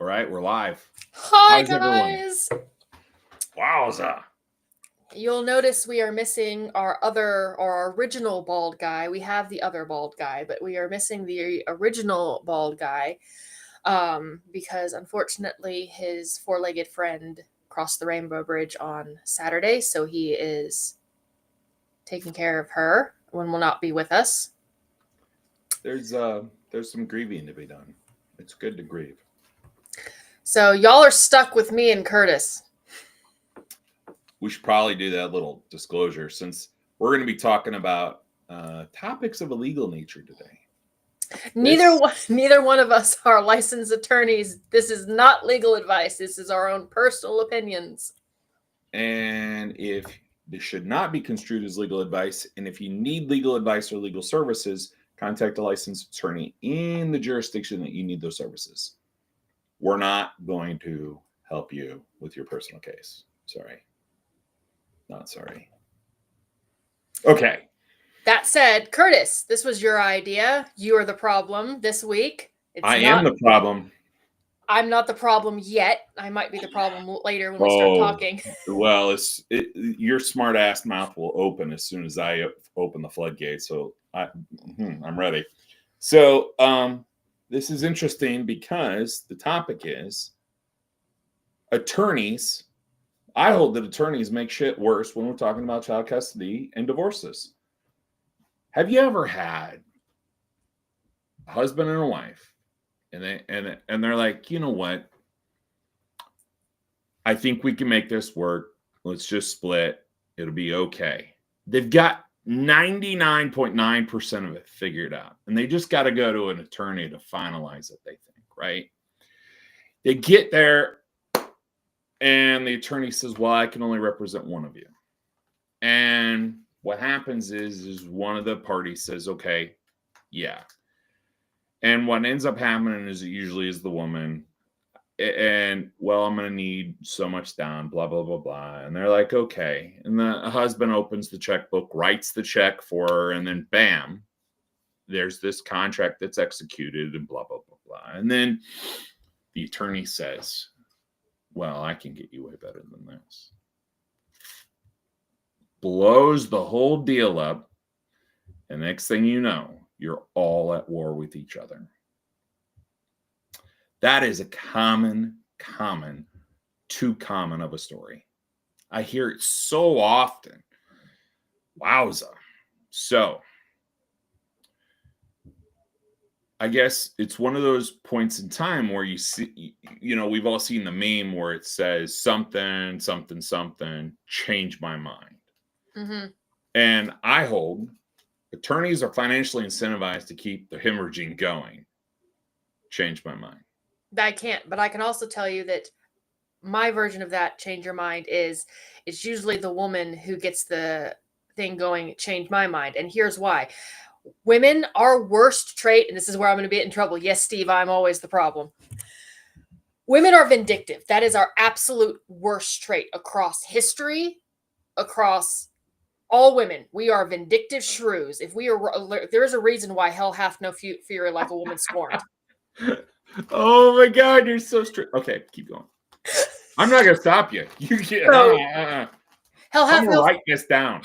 All right, we're live. Hi, How's everyone? guys! Wowza. You'll notice we are missing our original bald guy. We have the other bald guy, but we are missing the original bald guy because unfortunately his four-legged friend crossed the Rainbow Bridge on Saturday, so he is taking care of her and will not be with us. There's some grieving to be done. It's good to grieve. So y'all are stuck with me and Curtis. We should probably do that little disclosure since we're going to be talking about topics of a legal nature today. Neither one of us are licensed attorneys. This is not legal advice. This is our own personal opinions. And if this should not be construed as legal advice, and if you need legal advice or legal services, contact a licensed attorney in the jurisdiction that you need those services. We're not going to help you with your personal case. Sorry. Not sorry. Okay. That said, Curtis, this was your idea. You are the problem this week. I am the problem. I'm not the problem yet. I might be the problem later when we start talking. Well, your smart ass mouth will open as soon as I open the floodgates. So I'm ready. So this is interesting because the topic is attorneys. I hold that attorneys make shit worse when we're talking about child custody and divorces. Have you ever had a husband and a wife, and they're like, you know what? I think we can make this work. Let's just split. It'll be okay. They've got 99.9% of it figured out, and they just got to go to an attorney to finalize it, they think, right? They get there, and the attorney says, well, I can only represent one of you. And what happens is one of the parties says, okay, yeah. And what ends up happening is it usually is the woman. And, well, I'm going to need so much down, blah, blah, blah, blah. And they're like, okay. And the husband opens the checkbook, writes the check for her, and then bam, there's this contract that's executed and blah, blah, blah, blah. And then the attorney says, well, I can get you way better than this. Blows the whole deal up. And next thing you know, you're all at war with each other. That is a too common of a story. I hear it so often. Wowza. So, I guess it's one of those points in time where you see, we've all seen the meme where it says something, something, something, change my mind. Mm-hmm. And I hold attorneys are financially incentivized to keep the hemorrhaging going. Change my mind. I can't, but I can also tell you that my version of that change your mind is it's usually the woman who gets the thing going, change my mind. And here's why. Women, our worst trait, and this is where I'm going to be in trouble. Yes, Steve, I'm always the problem. Women are vindictive. That is our absolute worst trait across history, across all women. We are vindictive shrews. There is a reason why hell hath no fury like a woman scorned. Oh my God, you're so strict. Okay, keep going. I'm not gonna stop you. You can't. Hell hath no write this down.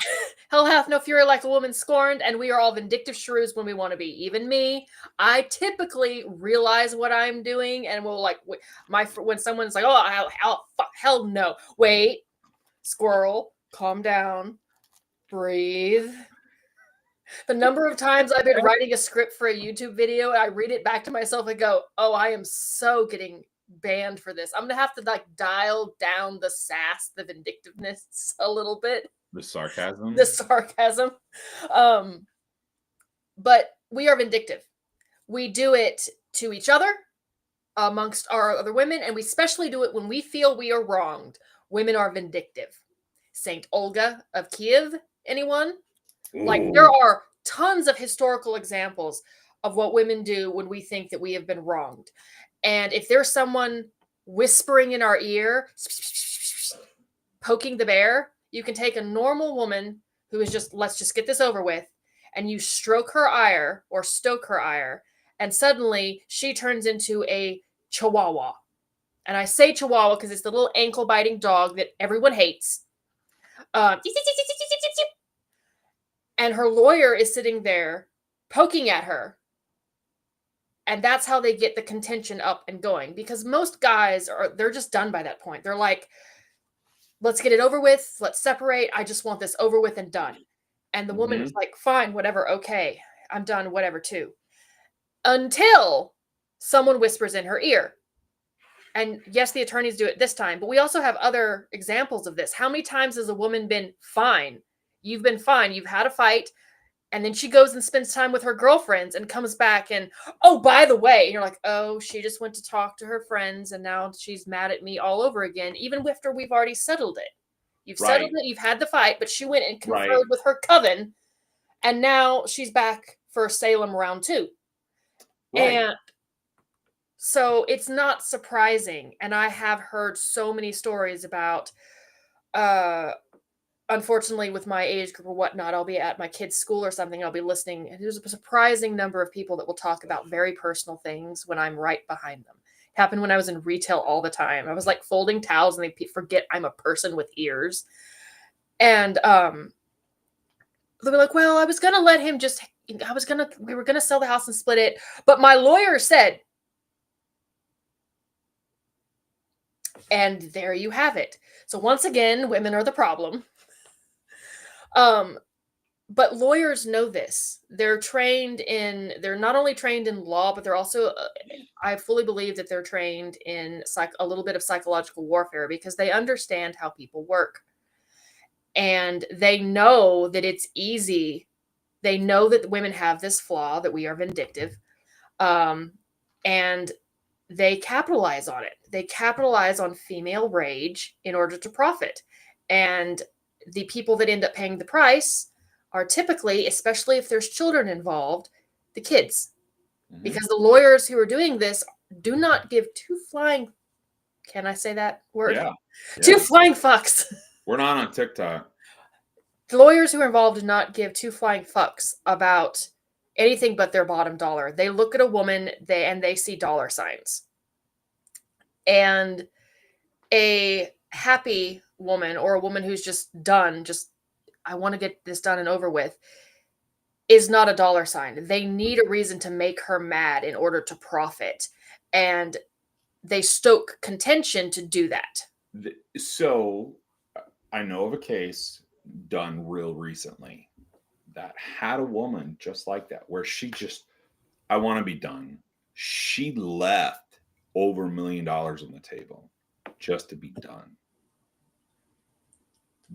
Hell hath no fury like a woman scorned, and we are all vindictive shrews when we want to be. Even me, I typically realize what I'm doing, and will when someone's like, "Oh, hell no!" Wait, Squirrel, calm down, breathe. The number of times I've been writing a script for a YouTube video, and I read it back to myself and go, "Oh, I am so getting banned for this. I'm gonna have to dial down the sass, the vindictiveness a little bit." The sarcasm. But we are vindictive. We do it to each other, amongst our other women, and we especially do it when we feel we are wronged. Women are vindictive. Saint Olga of Kiev, anyone? Ooh. There are tons of historical examples of what women do when we think that we have been wronged. And if there's someone whispering in our ear, poking the bear, you can take a normal woman who is just, let's just get this over with, and you stroke her ire, and suddenly she turns into a chihuahua. And I say Chihuahua because it's the little ankle biting dog that everyone hates. And her lawyer is sitting there poking at her. And that's how they get the contention up and going, because most guys they're just done by that point. They're like, let's get it over with. Let's separate. I just want this over with and done. And the woman is like, fine, whatever. Okay, I'm done, whatever, too. Until someone whispers in her ear. And yes, the attorneys do it this time, but we also have other examples of this. How many times has a woman been fine? You've been fine. You've had a fight. And then she goes and spends time with her girlfriends and comes back and, oh, by the way, and you're like, oh, she just went to talk to her friends and now she's mad at me all over again, even after we've already settled it. You've settled it, you've had the fight, but she went and conferred with her coven, and now she's back for Salem round 2. And so it's not surprising. And I have heard so many stories about, unfortunately, with my age group or whatnot, I'll be at my kid's school or something. I'll be listening. And there's a surprising number of people that will talk about very personal things when I'm right behind them. It happened when I was in retail all the time. I was like folding towels and they forget I'm a person with ears. And they were like, well, I was going to let him we were going to sell the house and split it. But my lawyer said, and there you have it. So once again, women are the problem. But lawyers know this. They're not only trained in law, but they're also, I fully believe that they're trained in a little bit of psychological warfare, because they understand how people work. And they know that it's easy. They know that women have this flaw, that we are vindictive. And they capitalize on it. They capitalize on female rage in order to profit. And the people that end up paying the price are typically, especially if there's children involved, the kids. Mm-hmm. Because the lawyers who are doing this do not give two flying, can I say that word? Yeah. Two flying fucks. We're not on TikTok. The lawyers who are involved do not give two flying fucks about anything but their bottom dollar. They look at a woman and they see dollar signs. And a happy woman, or a woman who's just done, I want to get this done and over with, is not a dollar sign. They need a reason to make her mad in order to profit. And they stoke contention to do that. So I know of a case done real recently that had a woman just like that, where she just, I want to be done. She left over $1 million on the table just to be done.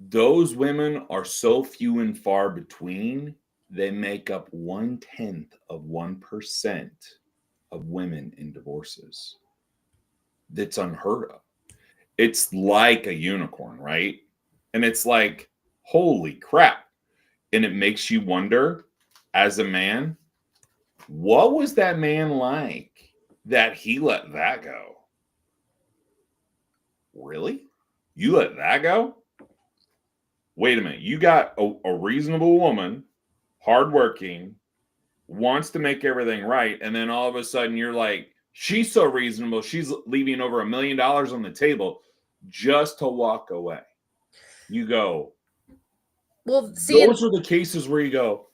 Those women are so few and far between, they make up 0.1% of women in divorces. That's unheard of. It's like a unicorn, right? And it's like, holy crap. And it makes you wonder, as a man, what was that man like that he let that go? Really? You let that go? Wait a minute. You got a reasonable woman, hardworking, wants to make everything right. And then all of a sudden you're like, she's so reasonable. She's leaving over $1 million on the table just to walk away. You go, well, see, those are the cases where you go,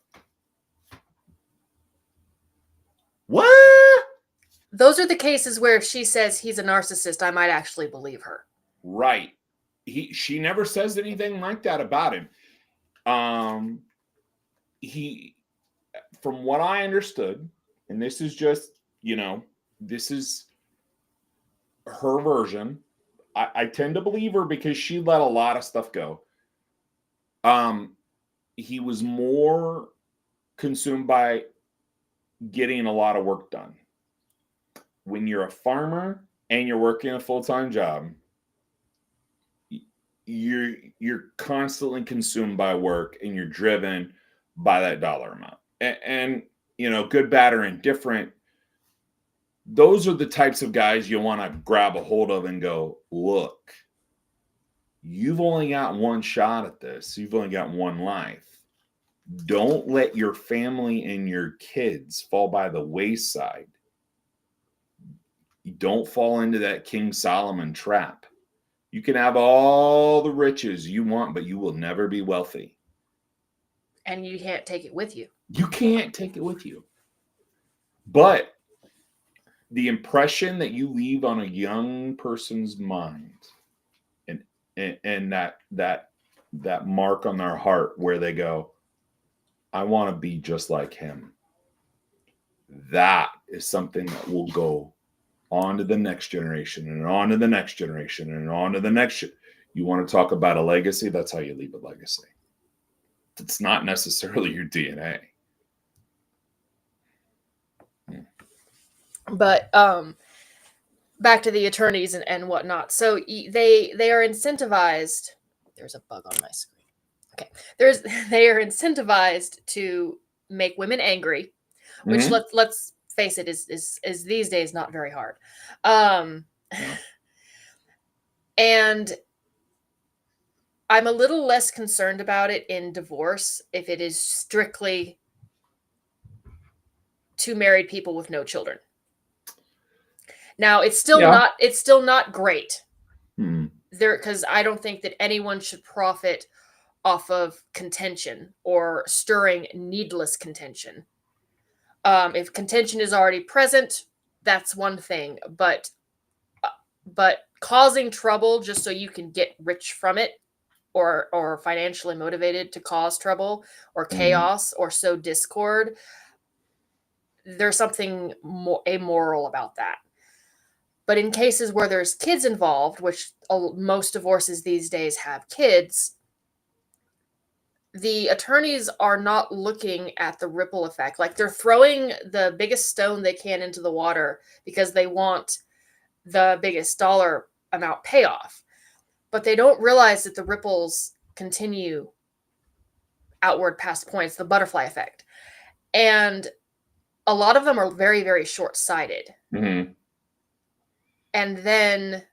what? Those are the cases where if she says he's a narcissist, I might actually believe her. Right. She never says anything like that about him. He, from what I understood, and this is just, this is her version. I tend to believe her because she let a lot of stuff go. He was more consumed by getting a lot of work done. When you're a farmer and you're working a full-time job, you're constantly consumed by work, and you're driven by that dollar amount. And good, bad, or indifferent, those are the types of guys you want to grab a hold of and go, look, you've only got one shot at this. You've only got one life. Don't let your family and your kids fall by the wayside. You don't fall into that King Solomon trap. You can have all the riches you want, but you will never be wealthy. And you can't take it with you. You can't take it with you. But the impression that you leave on a young person's mind and that mark on their heart where they go, I want to be just like him. That is something that will go on to the next generation and on to the next generation and on to the next. You want to talk about a legacy? That's how you leave a legacy. It's not necessarily your DNA. But back to the attorneys and whatnot. So they are incentivized. There's a bug on my screen. Okay, they are incentivized to make women angry, which let's face it is these days not very hard. And I'm a little less concerned about it in divorce if it is strictly two married people with no children. Now it's still not great. There, because I don't think that anyone should profit off of contention or stirring needless contention. If contention is already present, that's one thing, but causing trouble just so you can get rich from it, or financially motivated to cause trouble or chaos or sow discord, there's something more amoral about that. But in cases where there's kids involved, which most divorces these days have kids, the attorneys are not looking at the ripple effect. Like, they're throwing the biggest stone they can into the water because they want the biggest dollar amount payoff. But they don't realize that the ripples continue outward past points, the butterfly effect. And a lot of them are very, very short-sighted. Mm-hmm. And then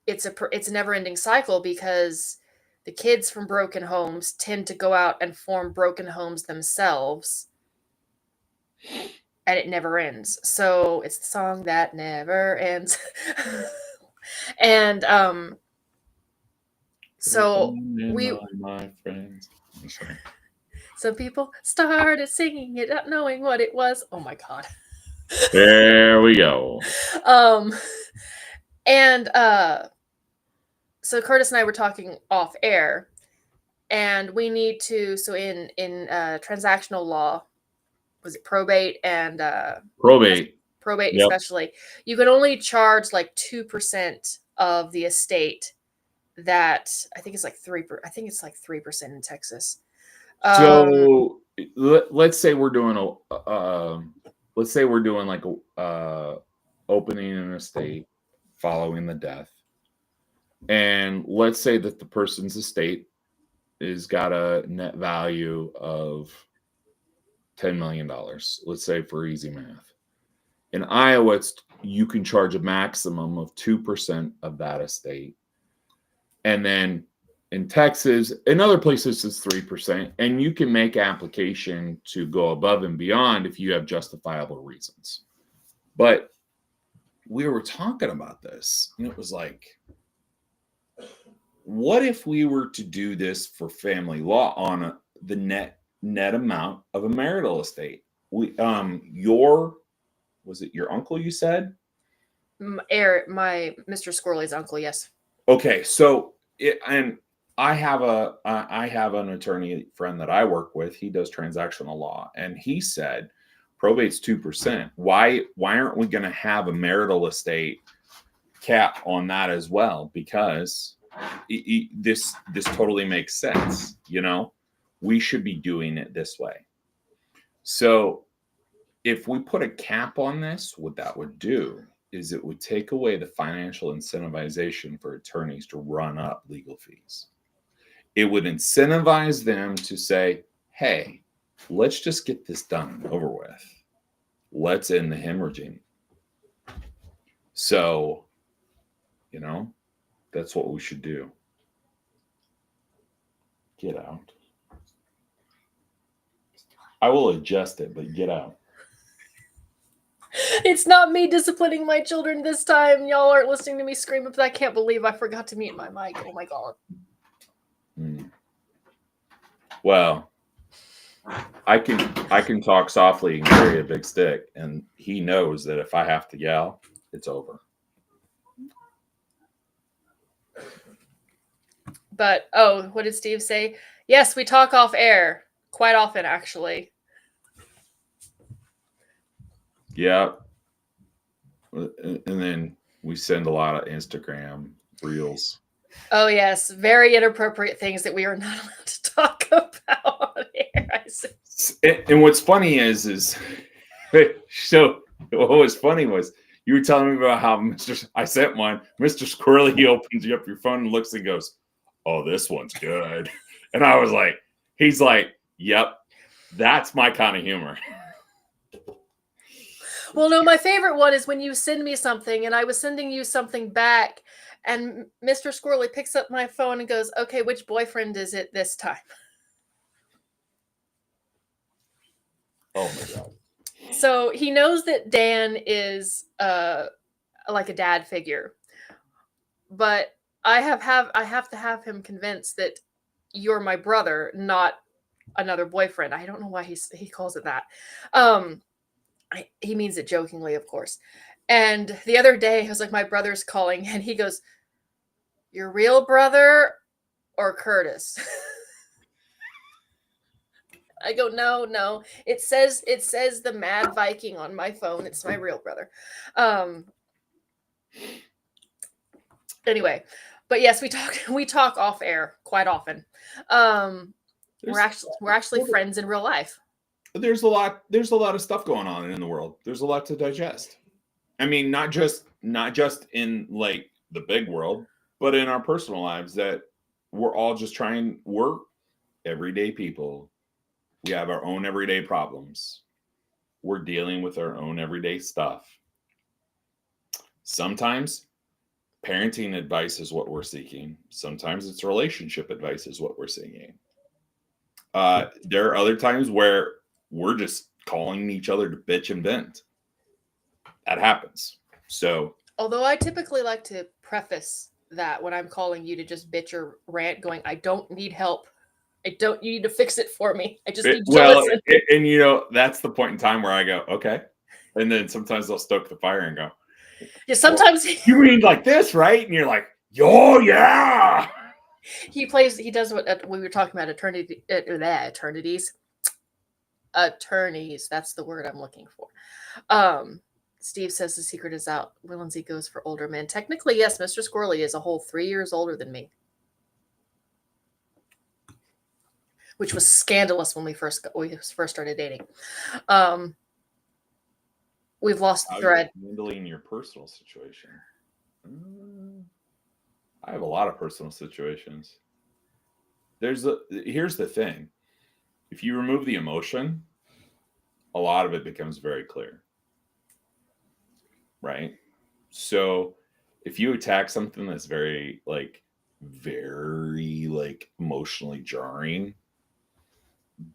it's a never-ending cycle, because the kids from broken homes tend to go out and form broken homes themselves, and it never ends. So it's the song that never ends. And so my friends. some people started singing it, not knowing what it was. Oh my God. There we go. And so Curtis and I were talking off air, and we need to, so in transactional law, was it probate and probate yep. Especially, you can only charge like 2% of the estate. That I think it's like 3% in Texas. So let's say we're doing like a opening an estate following the death, and let's say that the person's estate is got a net value of $10 million. Let's say, for easy math. In Iowa, you can charge a maximum of 2% of that estate. And then in Texas, in other places, it's 3%. And you can make application to go above and beyond if you have justifiable reasons. But we were talking about this, and it was like, what if we were to do this for family law on the net amount of a marital estate? Was it your uncle you said? My Mr. Squirrel's uncle, yes. Okay, so and I have an attorney friend that I work with. He does transactional law, and he said probate's 2%. Why aren't we going to have a marital estate cap on that as well? Because this totally makes sense. We should be doing it this way. So if we put a cap on this, what that would do is it would take away the financial incentivization for attorneys to run up legal fees. It would incentivize them to say, hey, let's just get this done and over with. Let's end the hemorrhaging. So, that's what we should do. Get out. I will adjust it, but get out. It's not me disciplining my children this time. Y'all aren't listening to me scream, but I can't believe I forgot to mute my mic. Oh my god. Well, I can talk softly and carry a big stick, and he knows that if I have to yell, it's over. But what did Steve say? Yes, we talk off air quite often, actually. Yeah. And then we send a lot of Instagram reels. Oh yes, very inappropriate things that we are not allowed to talk about on air. And what's funny is so what was funny was you were telling me about how I sent one, Mr. Squirrel, he opens you up your phone and looks and goes, "Oh, this one's good." And I was like, he's like, "Yep, that's my kind of humor." Well, no, my favorite one is when you send me something and I was sending you something back, and Mr. Squirrely picks up my phone and goes, "Okay, which boyfriend is it this time?" Oh my god. So he knows that Dan is like a dad figure, but I have to have him convinced that you're my brother, not another boyfriend. I don't know why he calls it that. He means it jokingly, of course. And the other day, I was like, my brother's calling, and he goes, "Your real brother or Curtis?" I go, no. It says the Mad Viking on my phone. It's my real brother. Anyway, but yes, we talk off air quite often. We're actually friends in real life. There's a lot of stuff going on in the world. There's a lot to digest. I mean, not just in like the big world, but in our personal lives, that we're all just we're everyday people. We have our own everyday problems. We're dealing with our own everyday stuff. Sometimes parenting advice is what we're seeking. Sometimes it's relationship advice is what we're seeking. There are other times where we're just calling each other to bitch and vent. That happens. So, although I typically like to preface that when I'm calling you to just bitch or rant, going, "I don't need help. You need to fix it for me. I just need you to listen." And you know, that's the point in time where I go, "Okay," and then sometimes they'll stoke the fire and go, "Yeah." Sometimes you mean like this, right? And you're like, "Yo, yeah." He does what we were talking about eternities. Attorneys. That's the word I'm looking for. Steve says the secret is out. Lindsay goes for older men. Technically, yes, Mr. Squirrely is a whole 3 years older than me, which was scandalous when we first started dating. We've lost the thread. Handling your personal situation. I have a lot of personal situations. Here's the thing. If you remove the emotion, a lot of it becomes very clear. Right? So if you attack something that's very emotionally jarring,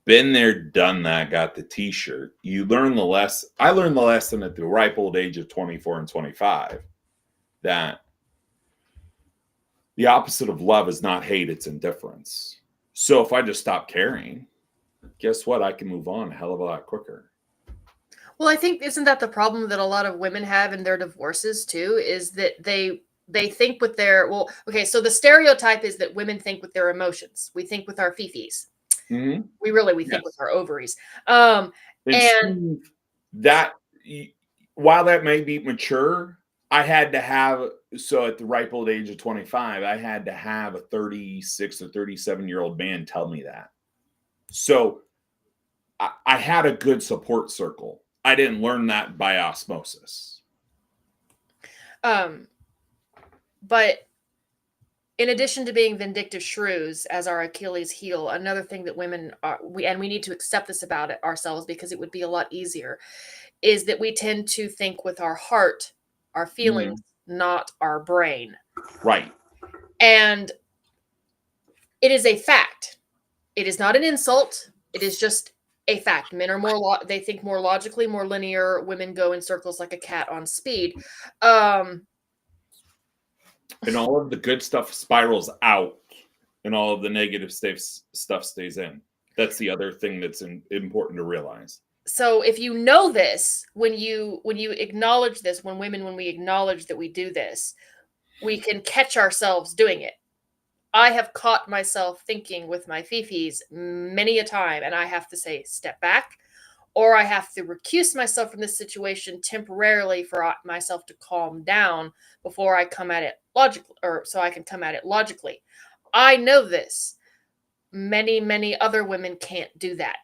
been there, done that, got the t-shirt. You learn the lesson. I learned the lesson at the ripe old age of 24 and 25 that the opposite of love is not hate, it's indifference. So if I just stop caring, guess what? I can move on a hell of a lot quicker. Well, I think, isn't that the problem that a lot of women have in their divorces too, is that they think with their, so the stereotype is that women think with their emotions. We think with our fifis. Mm-hmm. We think with our ovaries. And Steve, that, while that may be mature, I had to have, so at the ripe old age of 25, I had to have a 36 or 37-year-old man tell me that. So I had a good support circle. I didn't learn that by osmosis. But in addition to being vindictive shrews as our Achilles heel, another thing that women are, we need to accept this about it ourselves because it would be a lot easier, is that we tend to think with our heart, our feelings, not our brain. Right. And it is a fact. It is not an insult. It is just a fact. Men are they think more logically, more linear. Women go in circles like a cat on speed. And all of the good stuff spirals out, and all of the negative stuff stays in. That's the other thing that's important to realize. So if you know this, when you acknowledge this, when we acknowledge that we do this, we can catch ourselves doing it. I have caught myself thinking with my fifis many a time, and I have to say, step back, or I have to recuse myself from this situation temporarily for myself to calm down before I come at it logically, or so I can come at it logically. I know this. Many other women can't do that.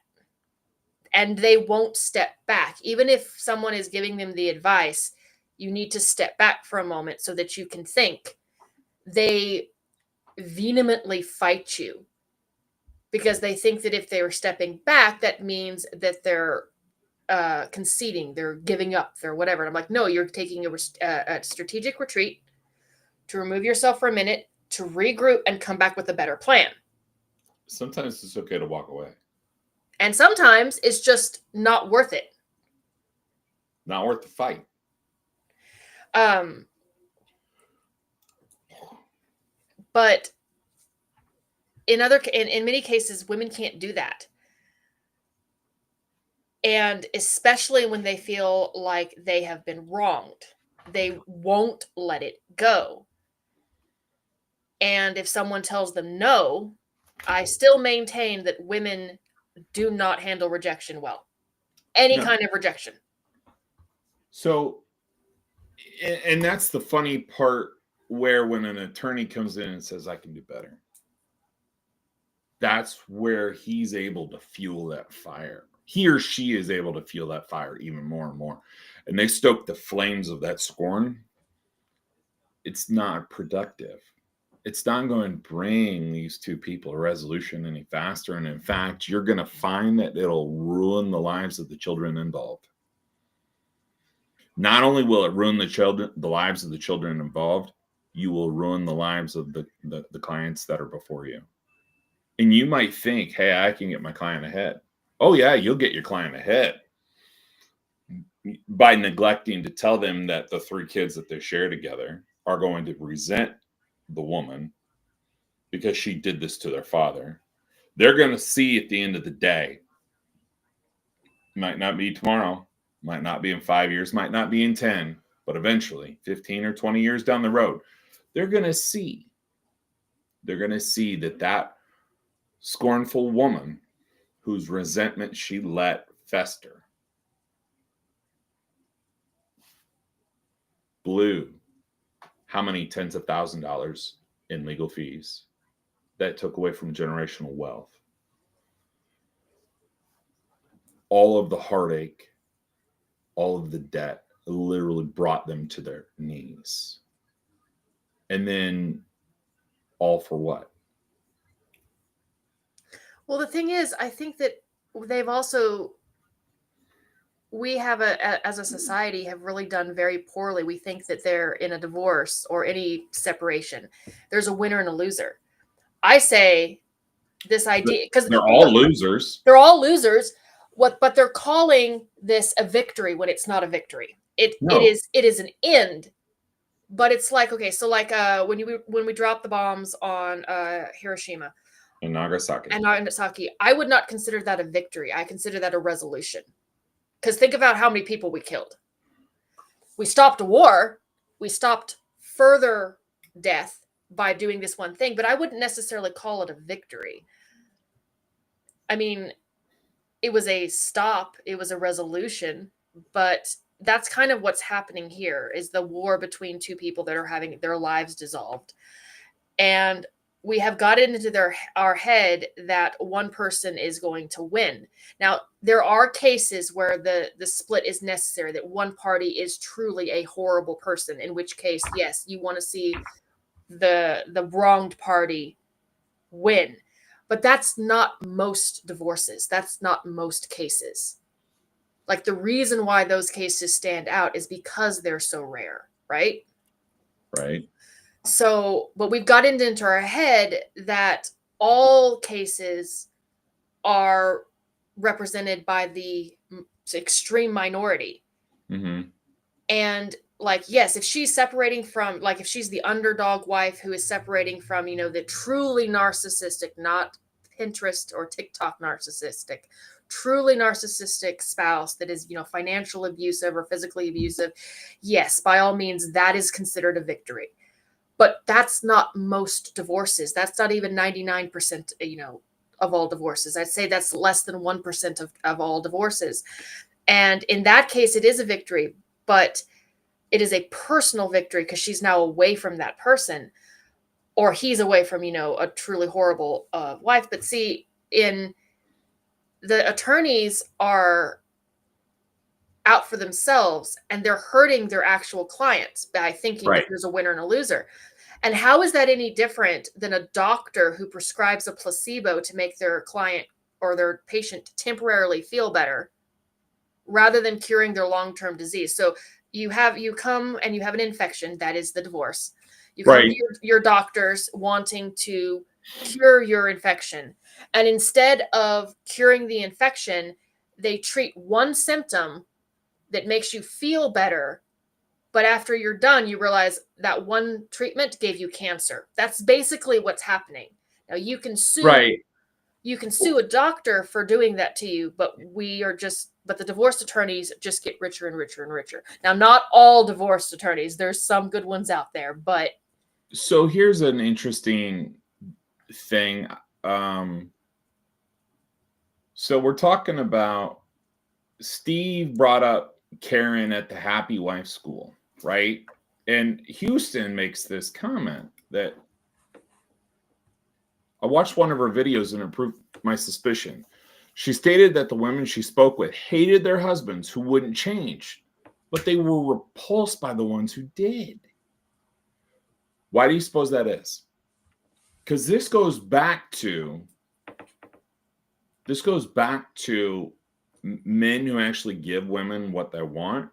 And they won't step back. Even if someone is giving them the advice, you need to step back for a moment so that you can think. They vehemently fight you because they think that if they're stepping back, that means that they're conceding, they're giving up, they're whatever. And I'm like, no, you're taking a strategic retreat to remove yourself for a minute, to regroup and come back with a better plan. Sometimes it's okay to walk away. And sometimes it's just not worth it. Not worth the fight. But in many cases, women can't do that. And especially when they feel like they have been wronged, they won't let it go. And if someone tells them no, I still maintain that women do not handle rejection well. Any kind of rejection. So, and that's the funny part, where when an attorney comes in and says, I can do better, that's where he's able to fuel that fire. He or she is able to fuel that fire even more and more. And they stoke the flames of that scorn. It's not productive. It's not going to bring these two people a resolution any faster. And in fact, you're going to find that it'll ruin the lives of the children involved. Not only will it ruin the lives of the children involved, you will ruin the lives of the clients that are before you. And you might think, hey, I can get my client ahead. Oh, yeah, you'll get your client ahead by neglecting to tell them that the 3 kids that they share together are going to resent the woman because she did this to their father. They're going to see at the end of the day, might not be tomorrow, might not be in 5 years, might not be in 10, but eventually 15 or 20 years down the road, they're going to see that scornful woman whose resentment she let fester blew how many tens of $1,000s in legal fees that took away from generational wealth. All of the heartache, all of the debt literally brought them to their knees. And then all for what? Well, the thing is, I think that they've also, we have as a society have really done very poorly. We think that they're in a divorce or any separation, there's a winner and a loser. I say this idea because they're all losers. They're all losers. But they're calling this a victory when it's not a victory. It is an end. But it's like, okay, so like when we dropped the bombs on Hiroshima and Nagasaki, I would not consider that a victory. I consider that a resolution. Because think about how many people we killed. We stopped a war. We stopped further death by doing this one thing, but I wouldn't necessarily call it a victory. I mean, it was a stop. It was a resolution, but that's kind of what's happening here is the war between two people that are having their lives dissolved. And we have got it into our head that one person is going to win. Now, there are cases where the split is necessary, that one party is truly a horrible person, in which case, yes, you want to see the wronged party win. But that's not most divorces. That's not most cases. Like, the reason why those cases stand out is because they're so rare, right? Right. So, but we've got it into our head that all cases are represented by the extreme minority. Mm-hmm. And like, yes, if she's separating from, like, if she's the underdog wife who is separating from, you know, the truly narcissistic, not Pinterest or TikTok narcissistic, truly narcissistic spouse that is, you know, financial abusive or physically abusive, yes, by all means, that is considered a victory. But that's not most divorces. That's not even 99%, you know, of all divorces. I'd say that's less than 1% of all divorces. And in that case, it is a victory, but it is a personal victory because she's now away from that person, or he's away from, you know, a truly horrible wife. But see, in the attorneys are out for themselves and they're hurting their actual clients by thinking that Right. there's a winner and a loser. And how is that any different than a doctor who prescribes a placebo to make their client or their patient temporarily feel better rather than curing their long-term disease? So you come and you have an infection, that is the divorce. You come to Right. your doctors wanting to cure your infection. And instead of curing the infection, they treat one symptom that makes you feel better. But after you're done, you realize that one treatment gave you cancer. That's basically what's happening. Now Right. you can sue a doctor for doing that to you, but but the divorce attorneys just get richer and richer and richer. Now, not all divorce attorneys, there's some good ones out there, but So here's an interesting thing. So we're talking about Steve brought up Karen at the Happy Wife School, right? And Houston makes this comment that I watched one of her videos and it proved my suspicion. She stated that the women she spoke with hated their husbands who wouldn't change, but they were repulsed by the ones who did. Why do you suppose that is? Because this goes back to men who actually give women what they want.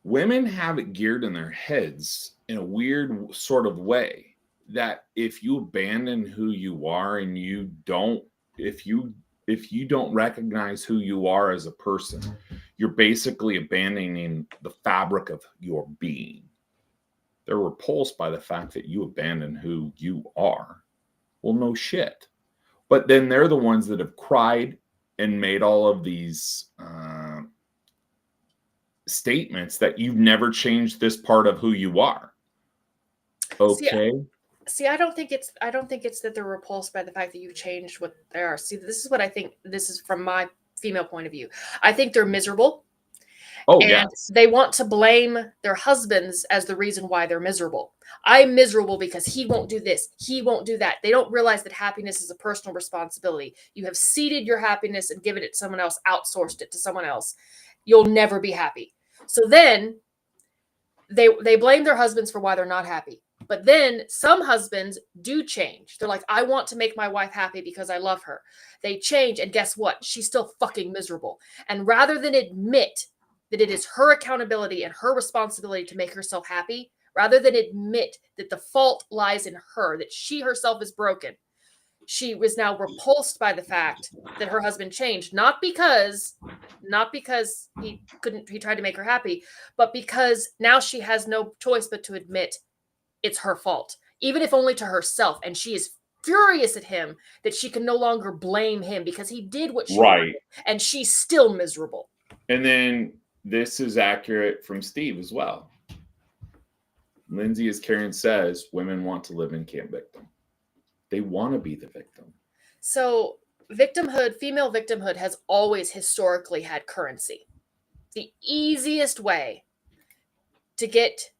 Women have it geared in their heads in a weird sort of way that if you abandon who you are and if you don't recognize who you are as a person, you're basically abandoning the fabric of your being. They're repulsed by the fact that you abandon who you are. Well, no shit. But then they're the ones that have cried and made all of these statements that you've never changed this part of who you are. Okay. see, I don't think it's that they're repulsed by the fact that you've changed what they are. See, this is what I think. This is from my female point of view. I think they're miserable. Oh, And yes. they want to blame their husbands as the reason why they're miserable. I'm miserable because he won't do this, he won't do that. They don't realize that happiness is a personal responsibility. You have ceded your happiness and given it to someone else, outsourced it to someone else. You'll never be happy. So then they blame their husbands for why they're not happy. But then some husbands do change. They're like, I want to make my wife happy because I love her. They change, and guess what? She's still fucking miserable. And rather than admit that it is her accountability and her responsibility to make herself happy, rather than admit that the fault lies in her, that she herself is broken, she was now repulsed by the fact that her husband changed, not because he tried to make her happy, but because now she has no choice but to admit it's her fault, even if only to herself. And she is furious at him that she can no longer blame him because he did what she Right. wanted, and she's still miserable. And then this is accurate from Steve as well. Lindsay, as Karen says, women want to live in camp victim. They want to be the victim. So female victimhood has always historically had currency. The easiest way to get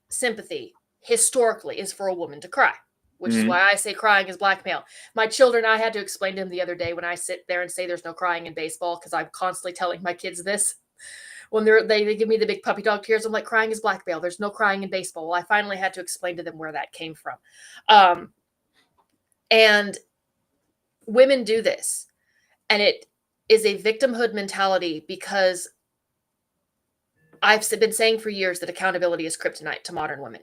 sympathy historically is for a woman to cry, which is why I say crying is blackmail. My children, I had to explain to them the other day when I sit there and say there's no crying in baseball, because I'm constantly telling my kids this. When they give me the big puppy dog tears, I'm like, crying is blackmail. There's no crying in baseball. Well, I finally had to explain to them where that came from. And women do this. And it is a victimhood mentality because I've been saying for years that accountability is kryptonite to modern women.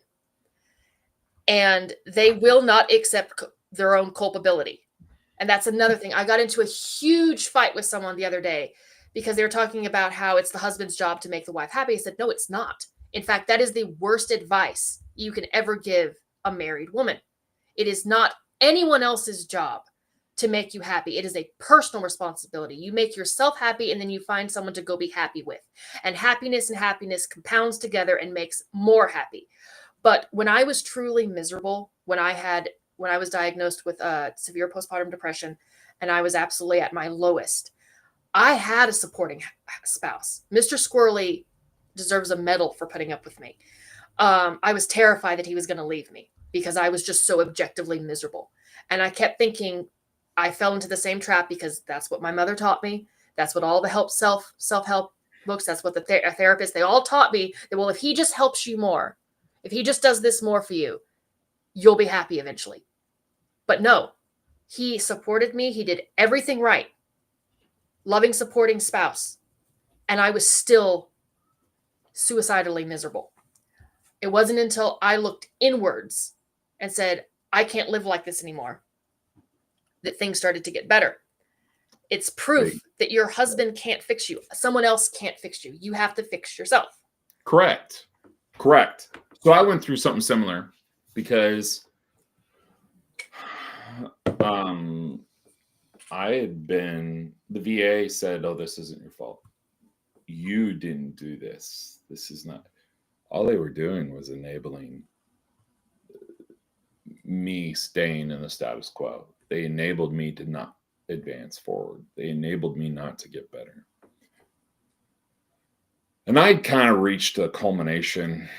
And they will not accept their own culpability. And that's another thing. I got into a huge fight with someone the other day because they were talking about how it's the husband's job to make the wife happy. I said, no, it's not. In fact, that is the worst advice you can ever give a married woman. It is not anyone else's job to make you happy. It is a personal responsibility. You make yourself happy, and then you find someone to go be happy with. And happiness compounds together and makes more happy. But when I was truly miserable, when I was diagnosed with severe postpartum depression, and I was absolutely at my lowest, I had a supporting spouse. Mr. Squirrel deserves a medal for putting up with me. I was terrified that he was going to leave me because I was just so objectively miserable. And I kept thinking I fell into the same trap because that's what my mother taught me. That's what all the self-help books, that's what the therapists, they all taught me that, well, if he just helps you more, if he just does this more for you, you'll be happy eventually. But no, he supported me. He did everything right. Loving, supporting spouse. And I was still suicidally miserable. It wasn't until I looked inwards and said, I can't live like this anymore, that things started to get better. It's proof that your husband can't fix you. Someone else can't fix you. You have to fix yourself. Correct. So I went through something similar because the VA said, oh, this isn't your fault. You didn't do this. This is not. All they were doing was enabling me staying in the status quo. They enabled me to not advance forward. They enabled me not to get better. And I'd kind of reached a culmination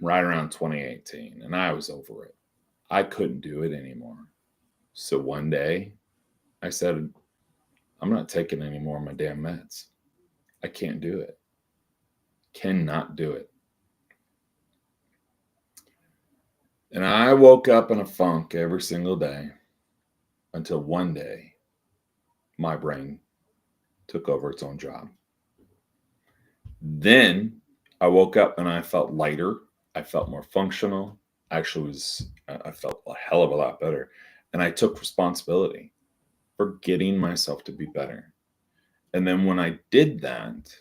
right around 2018, and I was over it. I couldn't do it anymore. So one day I said, I'm not taking any more of my damn meds. I can't do it. Cannot do it. And I woke up in a funk every single day until one day my brain took over its own job. Then I woke up and I felt lighter. I felt more functional. Actually, I felt a hell of a lot better. And I took responsibility for getting myself to be better. And then when I did that,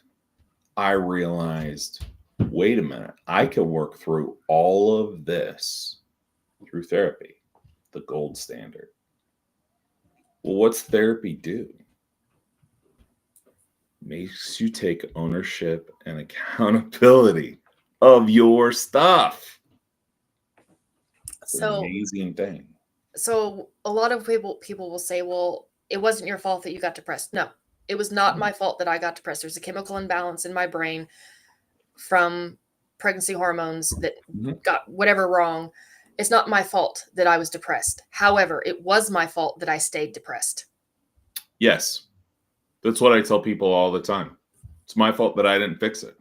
I realized, wait a minute, I can work through all of this through therapy, the gold standard. Well, what's therapy do? Makes you take ownership and accountability of your stuff. That's an amazing thing. So a lot of people will say, well, it wasn't your fault that you got depressed. No, it was not my fault that I got depressed. There's a chemical imbalance in my brain from pregnancy hormones that got whatever wrong. It's not my fault that I was depressed. However, it was my fault that I stayed depressed. Yes. That's what I tell people all the time. It's my fault that I didn't fix it.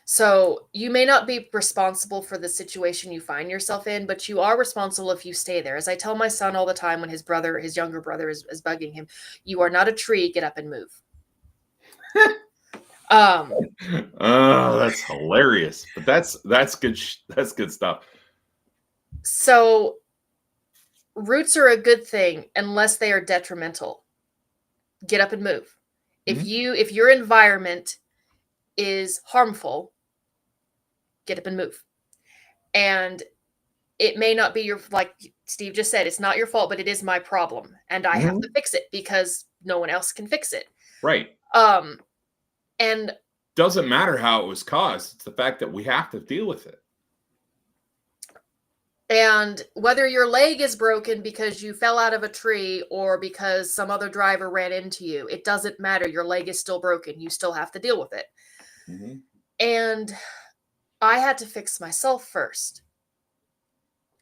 So you may not be responsible for the situation you find yourself in, but you are responsible if you stay there. As I tell my son all the time when his younger brother is bugging him, you are not a tree, get up and move. Oh, that's hilarious. But that's good. That's good stuff. So roots are a good thing unless they are detrimental. Get up and move. If your environment is harmful, get up and move. And it may not be your, like Steve just said, it's not your fault, but it is my problem. And I have to fix it because no one else can fix it. Right. And doesn't matter how it was caused. It's the fact that we have to deal with it. And whether your leg is broken because you fell out of a tree or because some other driver ran into you, it doesn't matter. Your leg is still broken. You still have to deal with it. And I had to fix myself first.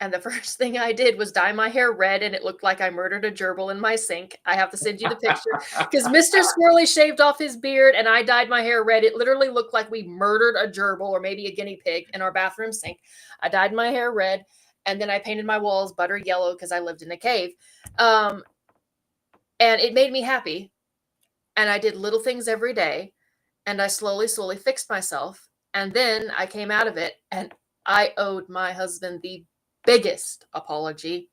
And the first thing I did was dye my hair red, and it looked like I murdered a gerbil in my sink. I have to send you the picture because Mr. Squirrel shaved off his beard and I dyed my hair red. It literally looked like we murdered a gerbil or maybe a guinea pig in our bathroom sink. I dyed my hair red, and then I painted my walls butter yellow because I lived in a cave. And it made me happy. And I did little things every day, and I slowly fixed myself. And then I came out of it, and I owed my husband the biggest apology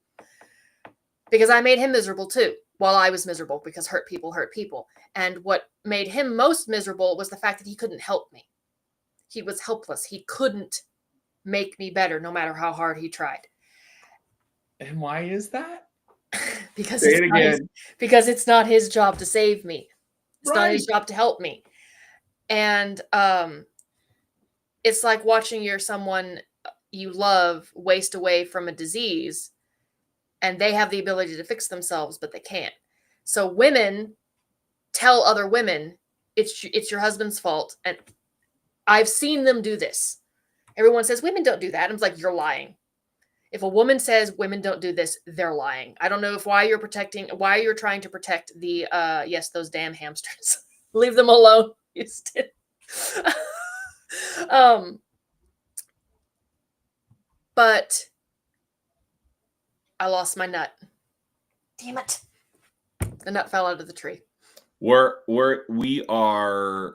because I made him miserable too, while I was miserable, because hurt people hurt people. And what made him most miserable was the fact that he couldn't help me. He was helpless. He couldn't make me better no matter how hard he tried. And why is that? because Say it's it not his, again. because it's not his job to save me. It's not his Right. job to help me. And it's like watching someone you love waste away from a disease, and they have the ability to fix themselves, but they can't. So women tell other women it's your husband's fault, and I've seen them do this. Everyone says women don't do that. I'm like, you're lying. If a woman says women don't do this, they're lying. I don't know why you're trying to protect the yes, those damn hamsters. Leave them alone, Houston. But I lost my nut. Damn it. The nut fell out of the tree. We are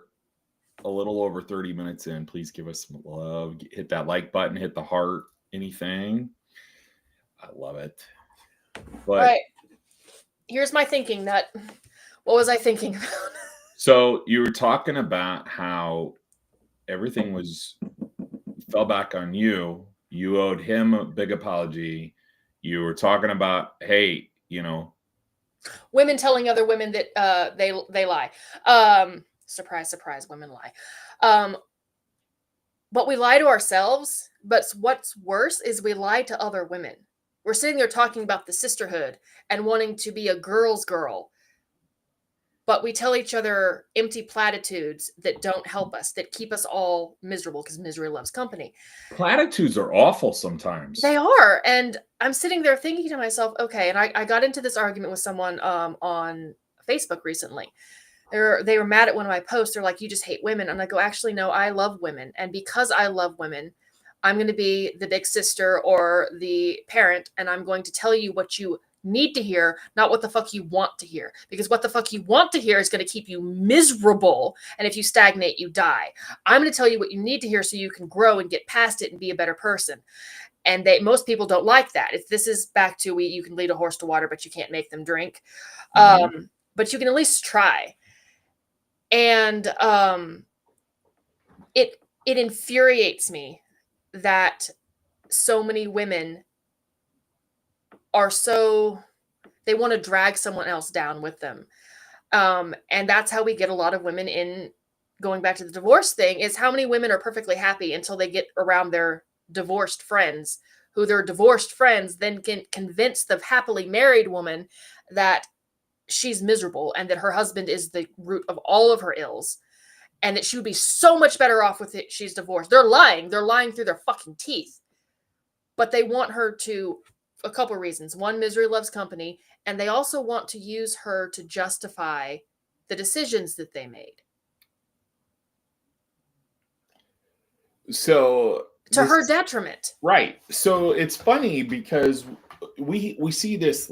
a little over 30 minutes in. Please give us some love. Hit that like button, hit the heart, anything. I love it. But right. Here's my thinking nut. What was I thinking about? So you were talking about how everything fell back on you. You owed him a big apology. You were talking about, hey, women telling other women that they lie. Surprise, surprise, women lie. But we lie to ourselves. But what's worse is we lie to other women. We're sitting there talking about the sisterhood and wanting to be a girl's girl. But we tell each other empty platitudes that don't help us, that keep us all miserable, because misery loves company. Platitudes are awful sometimes. They are. And I'm sitting there thinking to myself, okay, and I got into this argument with someone on Facebook recently. They were mad at one of my posts. They're like, you just hate women. And I go, actually, no, I love women. And because I love women, I'm going to be the big sister or the parent, and I'm going to tell you what you need to hear, not what the fuck you want to hear. Because what the fuck you want to hear is going to keep you miserable. And if you stagnate, you die. I'm going to tell you what you need to hear so you can grow and get past it and be a better person. And most people don't like that. This is back to you can lead a horse to water, but you can't make them drink. Mm-hmm. But you can at least try. And it infuriates me that so many women are they want to drag someone else down with them. And that's how we get a lot of women in, going back to the divorce thing, is how many women are perfectly happy until they get around their divorced friends, who their divorced friends then can convince the happily married woman that she's miserable and that her husband is the root of all of her ills, and that she would be so much better off with it. She's divorced. They're lying through their fucking teeth. But they want her to, a couple of reasons. One, misery loves company. And they also want to use her to justify the decisions that they made. So to her detriment. Right. So it's funny because we see this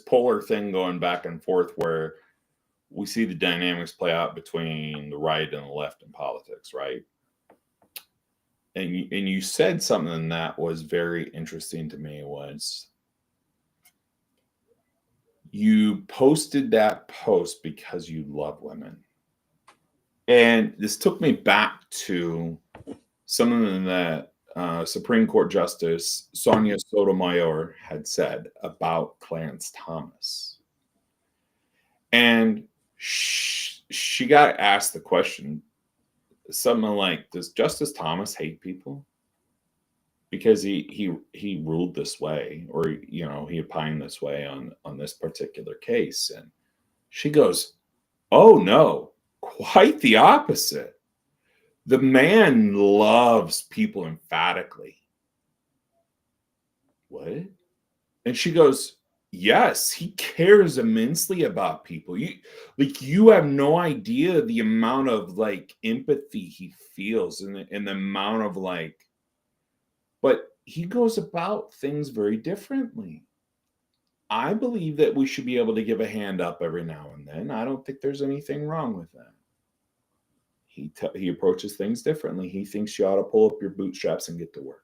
polar thing going back and forth where we see the dynamics play out between the right and the left in politics, right? And you said something that was very interesting to me, was you posted that post because you love women. And this took me back to something that Supreme Court Justice Sonia Sotomayor had said about Clarence Thomas. And she got asked the question, something like, does Justice Thomas hate people? Because he ruled this way, or he opined this way on this particular case. And she goes, oh no, quite the opposite. The man loves people emphatically. What? And she goes, yes, he cares immensely about people. You have no idea the amount of empathy he feels, and the amount of but he goes about things very differently. I believe that we should be able to give a hand up every now and then. I don't think there's anything wrong with that. He approaches things differently. He thinks you ought to pull up your bootstraps and get to work.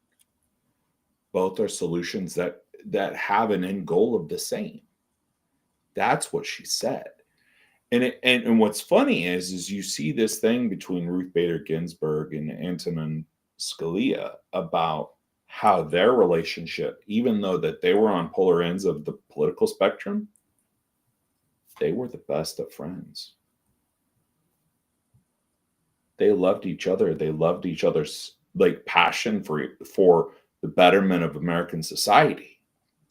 Both are solutions that that have an end goal of the same. That's what she said. And what's funny is you see this thing between Ruth Bader Ginsburg and Antonin Scalia about how their relationship, even though that they were on polar ends of the political spectrum, they were the best of friends. They loved each other. They loved each other's like passion for the betterment of American society.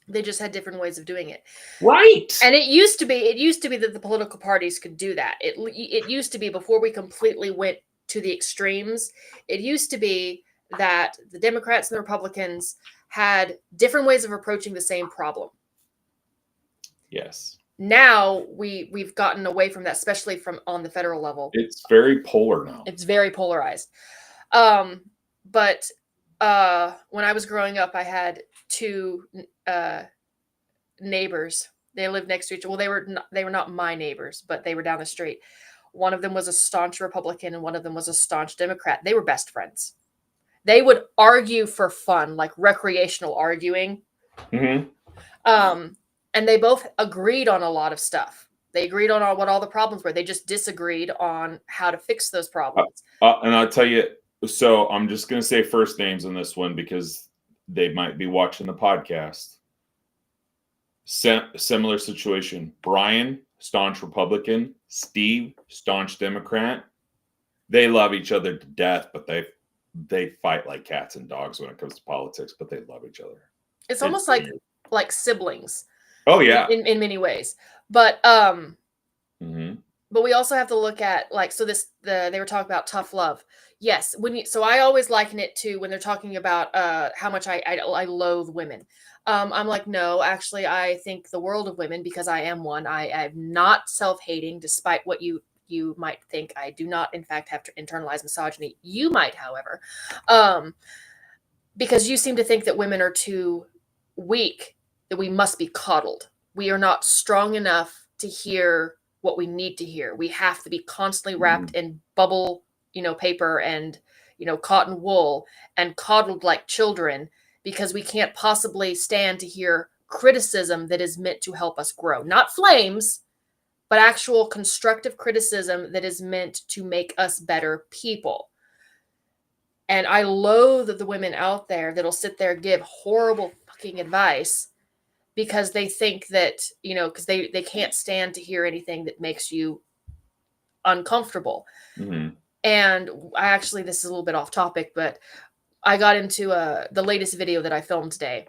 They just had different ways of doing it. Right. And it used to be that the political parties could do that. It used to be, before we completely went to the extremes, it used to be that the Democrats and the Republicans had different ways of approaching the same problem. Yes. Now we've gotten away from that, especially from on the federal level. It's very polar now. It's very polarized. But when I was growing up, I had two neighbors. They lived next to each other. Well, they were not my neighbors, but they were down the street. One of them was a staunch Republican and one of them was a staunch Democrat. They were best friends. They would argue for fun, like recreational arguing. Mm-hmm. And they both agreed on a lot of stuff. They agreed on what all the problems were. They just disagreed on how to fix those problems. And I'll tell you, so I'm just going to say first names on this one because they might be watching the podcast. Similar situation. Brian, staunch Republican. Steve, staunch Democrat. They love each other to death, but they fight like cats and dogs when it comes to politics, but they love each other. It's almost like siblings. Oh yeah. In many ways. But mm-hmm. But we also have to look at, like, so they were talking about tough love. Yes, so I always liken it to when they're talking about how much I loathe women. I'm like, no, actually, I think the world of women, because I am one. I'm not self-hating, despite what you might think. I do not, in fact, have to internalize misogyny. You might, however, because you seem to think that women are too weak, that we must be coddled. We are not strong enough to hear what we need to hear. We have to be constantly wrapped in bubble, paper and, cotton wool and coddled like children, because we can't possibly stand to hear criticism that is meant to help us grow. Not flames, but actual constructive criticism that is meant to make us better people. And I loathe the women out there that'll sit there and give horrible fucking advice because they think that, because they can't stand to hear anything that makes you uncomfortable. Mm-hmm. And this is a little bit off topic, but I got into the latest video that I filmed today.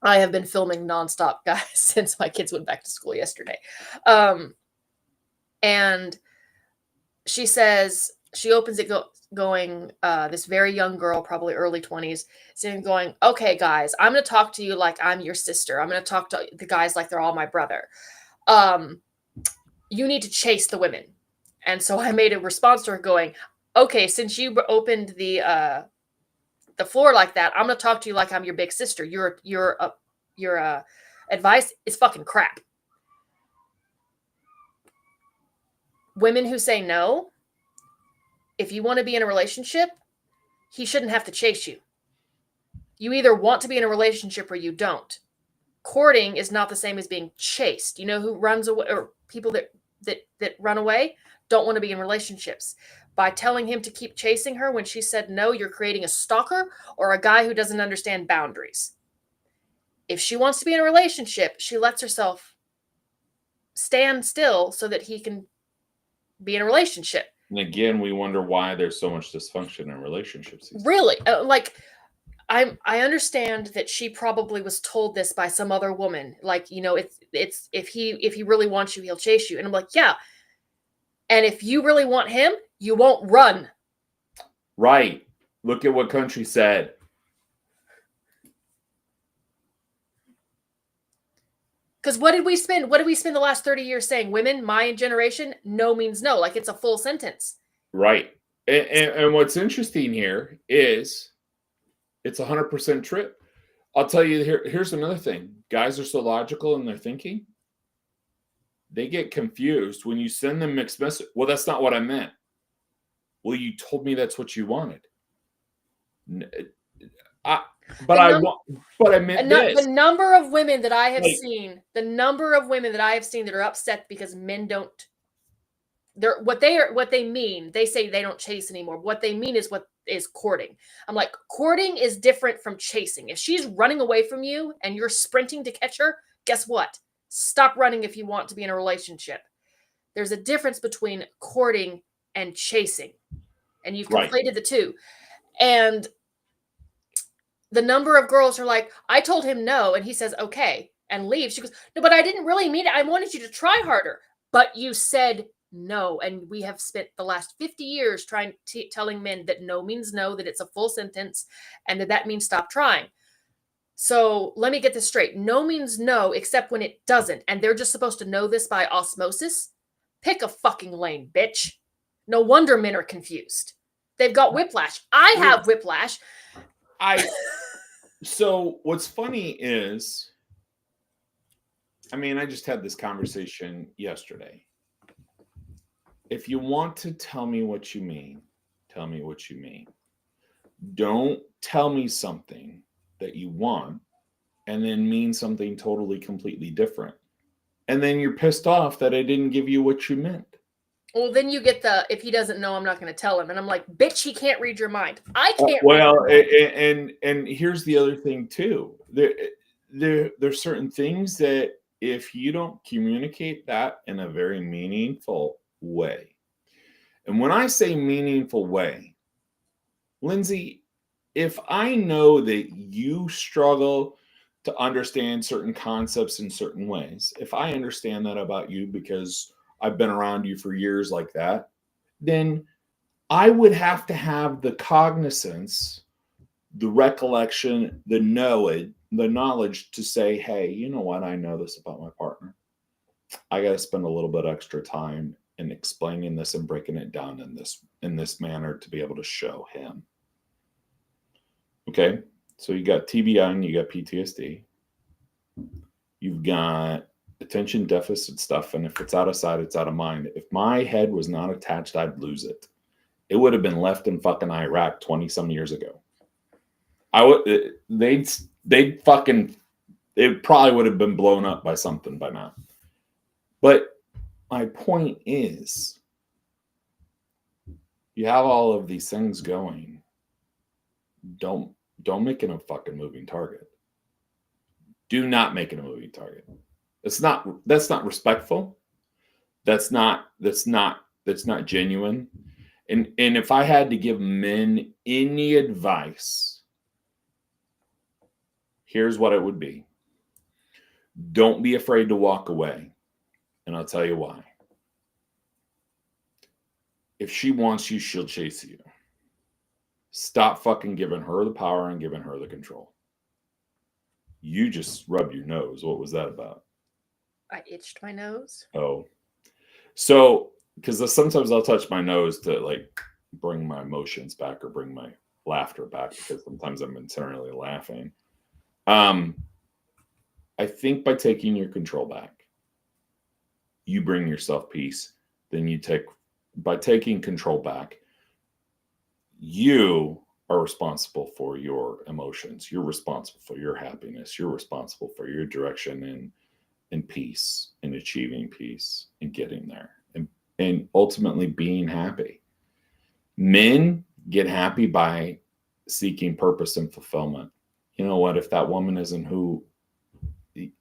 I have been filming nonstop, guys, since my kids went back to school yesterday. And she says, she opens it going, this very young girl, probably early 20s, sitting going, okay, guys, I'm going to talk to you like I'm your sister. I'm going to talk to the guys like they're all my brother. You need to chase the women. And so I made a response to her going, okay, since you opened the floor like that, I'm going to talk to you like I'm your big sister. Your advice is fucking crap. Women who say no, if you want to be in a relationship, he shouldn't have to chase you. You either want to be in a relationship or you don't. Courting is not the same as being chased. You know who runs away, or people that run away don't want to be in relationships. By telling him to keep chasing her when she said no, you're creating a stalker or a guy who doesn't understand boundaries. If she wants to be in a relationship, she lets herself stand still so that he can be in a relationship. And again, we wonder why there's so much dysfunction in relationships. Really? I understand that she probably was told this by some other woman. Like, it's if he really wants you, he'll chase you. And I'm like, yeah. And if you really want him, you won't run. Right. Look at what Country said. Because what did we spend the last 30 years saying? Women, my generation, no means no. Like, it's a full sentence. Right. And what's interesting here is it's 100% true. I'll tell you, here's another thing. Guys are so logical in their thinking. They get confused when you send them mixed message. Well, that's not what I meant. Well, you told me that's what you wanted. But I meant this. The number of women that I have Like- seen, that are upset because men don't. What they mean. They say they don't chase anymore. What they mean is what is courting. I'm like, courting is different from chasing. If she's running away from you and you're sprinting to catch her, guess what? Stop running if you want to be in a relationship. There's a difference between courting and chasing, and you've conflated the two. And the number of girls are like, I told him no, and he says okay and leaves. She goes, no, but I didn't really mean it. I wanted you to try harder, but you said no. And we have spent the last 50 years telling men that no means no, that it's a full sentence, and that means stop trying. So let me get this straight. No means no, except when it doesn't. And they're just supposed to know this by osmosis. Pick a fucking lane, bitch. No wonder men are confused. They've got whiplash. I have whiplash. So what's funny is, I mean, I just had this conversation yesterday. If you want to tell me what you mean, tell me what you mean. Don't tell me something that you want and then mean something totally completely different. And then you're pissed off that I didn't give you what you meant. Well, then you get if he doesn't know, I'm not going to tell him. And I'm like, bitch, he can't read your mind. I can't. Well, and here's the other thing too. There's certain things that if you don't communicate that in a very meaningful way, and when I say meaningful way, Lindsay, if I know that you struggle to understand certain concepts in certain ways, if I understand that about you because I've been around you for years like that, then I would have to have the cognizance, the recollection, the knowledge to say, hey, you know what? I know this about my partner. I got to spend a little bit extra time in explaining this and breaking it down in this manner to be able to show him. Okay, so you got TBI and you got PTSD. You've got attention deficit stuff, and if it's out of sight, it's out of mind. If my head was not attached, I'd lose it. It would have been left in fucking Iraq 20 some years ago. It probably would have been blown up by something by now. But my point is, you have all of these things going. Don't make it a fucking moving target. Do not make it a moving target. That's not respectful. That's not genuine. And if I had to give men any advice, here's what it would be. Don't be afraid to walk away. And I'll tell you why. If she wants you, she'll chase you. Stop fucking giving her the power and giving her the control. You just rubbed your nose. What was that about? I itched my nose. Oh. So, because sometimes I'll touch my nose to like bring my emotions back or bring my laughter back because sometimes I'm internally laughing. I think by taking your control back, you bring yourself peace. Then by taking control back, you are responsible for your emotions. You're responsible for your happiness. You're responsible for your direction and peace and achieving peace and getting there and ultimately being happy. Men get happy by seeking purpose and fulfillment. You know what? If that woman isn't who, you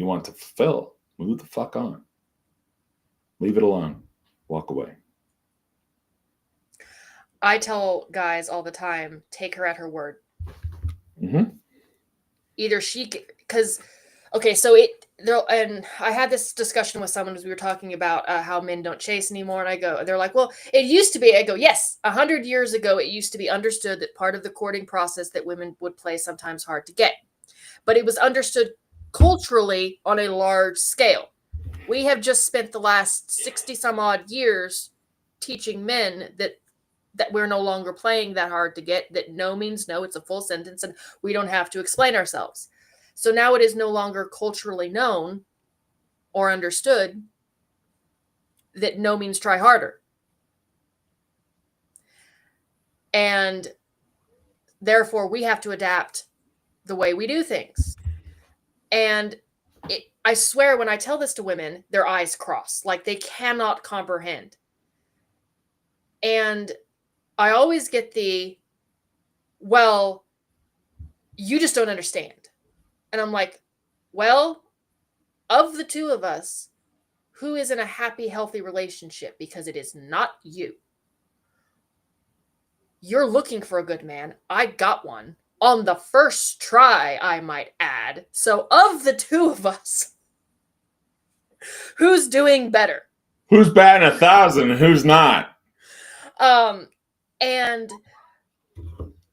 want to fulfill, move the fuck on. Leave it alone. Walk away. I tell guys all the time, take her at her word. Mm-hmm. Either and I had this discussion with someone as we were talking about how men don't chase anymore. And they're like, well, it used to be. I go, yes, 100 years ago, it used to be understood that part of the courting process that women would play sometimes hard to get. But it was understood culturally on a large scale. We have just spent the last 60 some odd years teaching men that we're no longer playing that hard to get, that no means no, it's a full sentence, and we don't have to explain ourselves. So now it is no longer culturally known or understood that no means try harder. And Therefore, we have to adapt the way we do things. And I swear, when I tell this to women, their eyes cross, like they cannot comprehend. And I always get the, well, you just don't understand. And I'm like, well, of the two of us, who is in a happy, healthy relationship? Because it is not you. You're looking for a good man. I got one. On the first try, I might add. So of the two of us, who's doing better? Who's batting 1,000 and who's not? And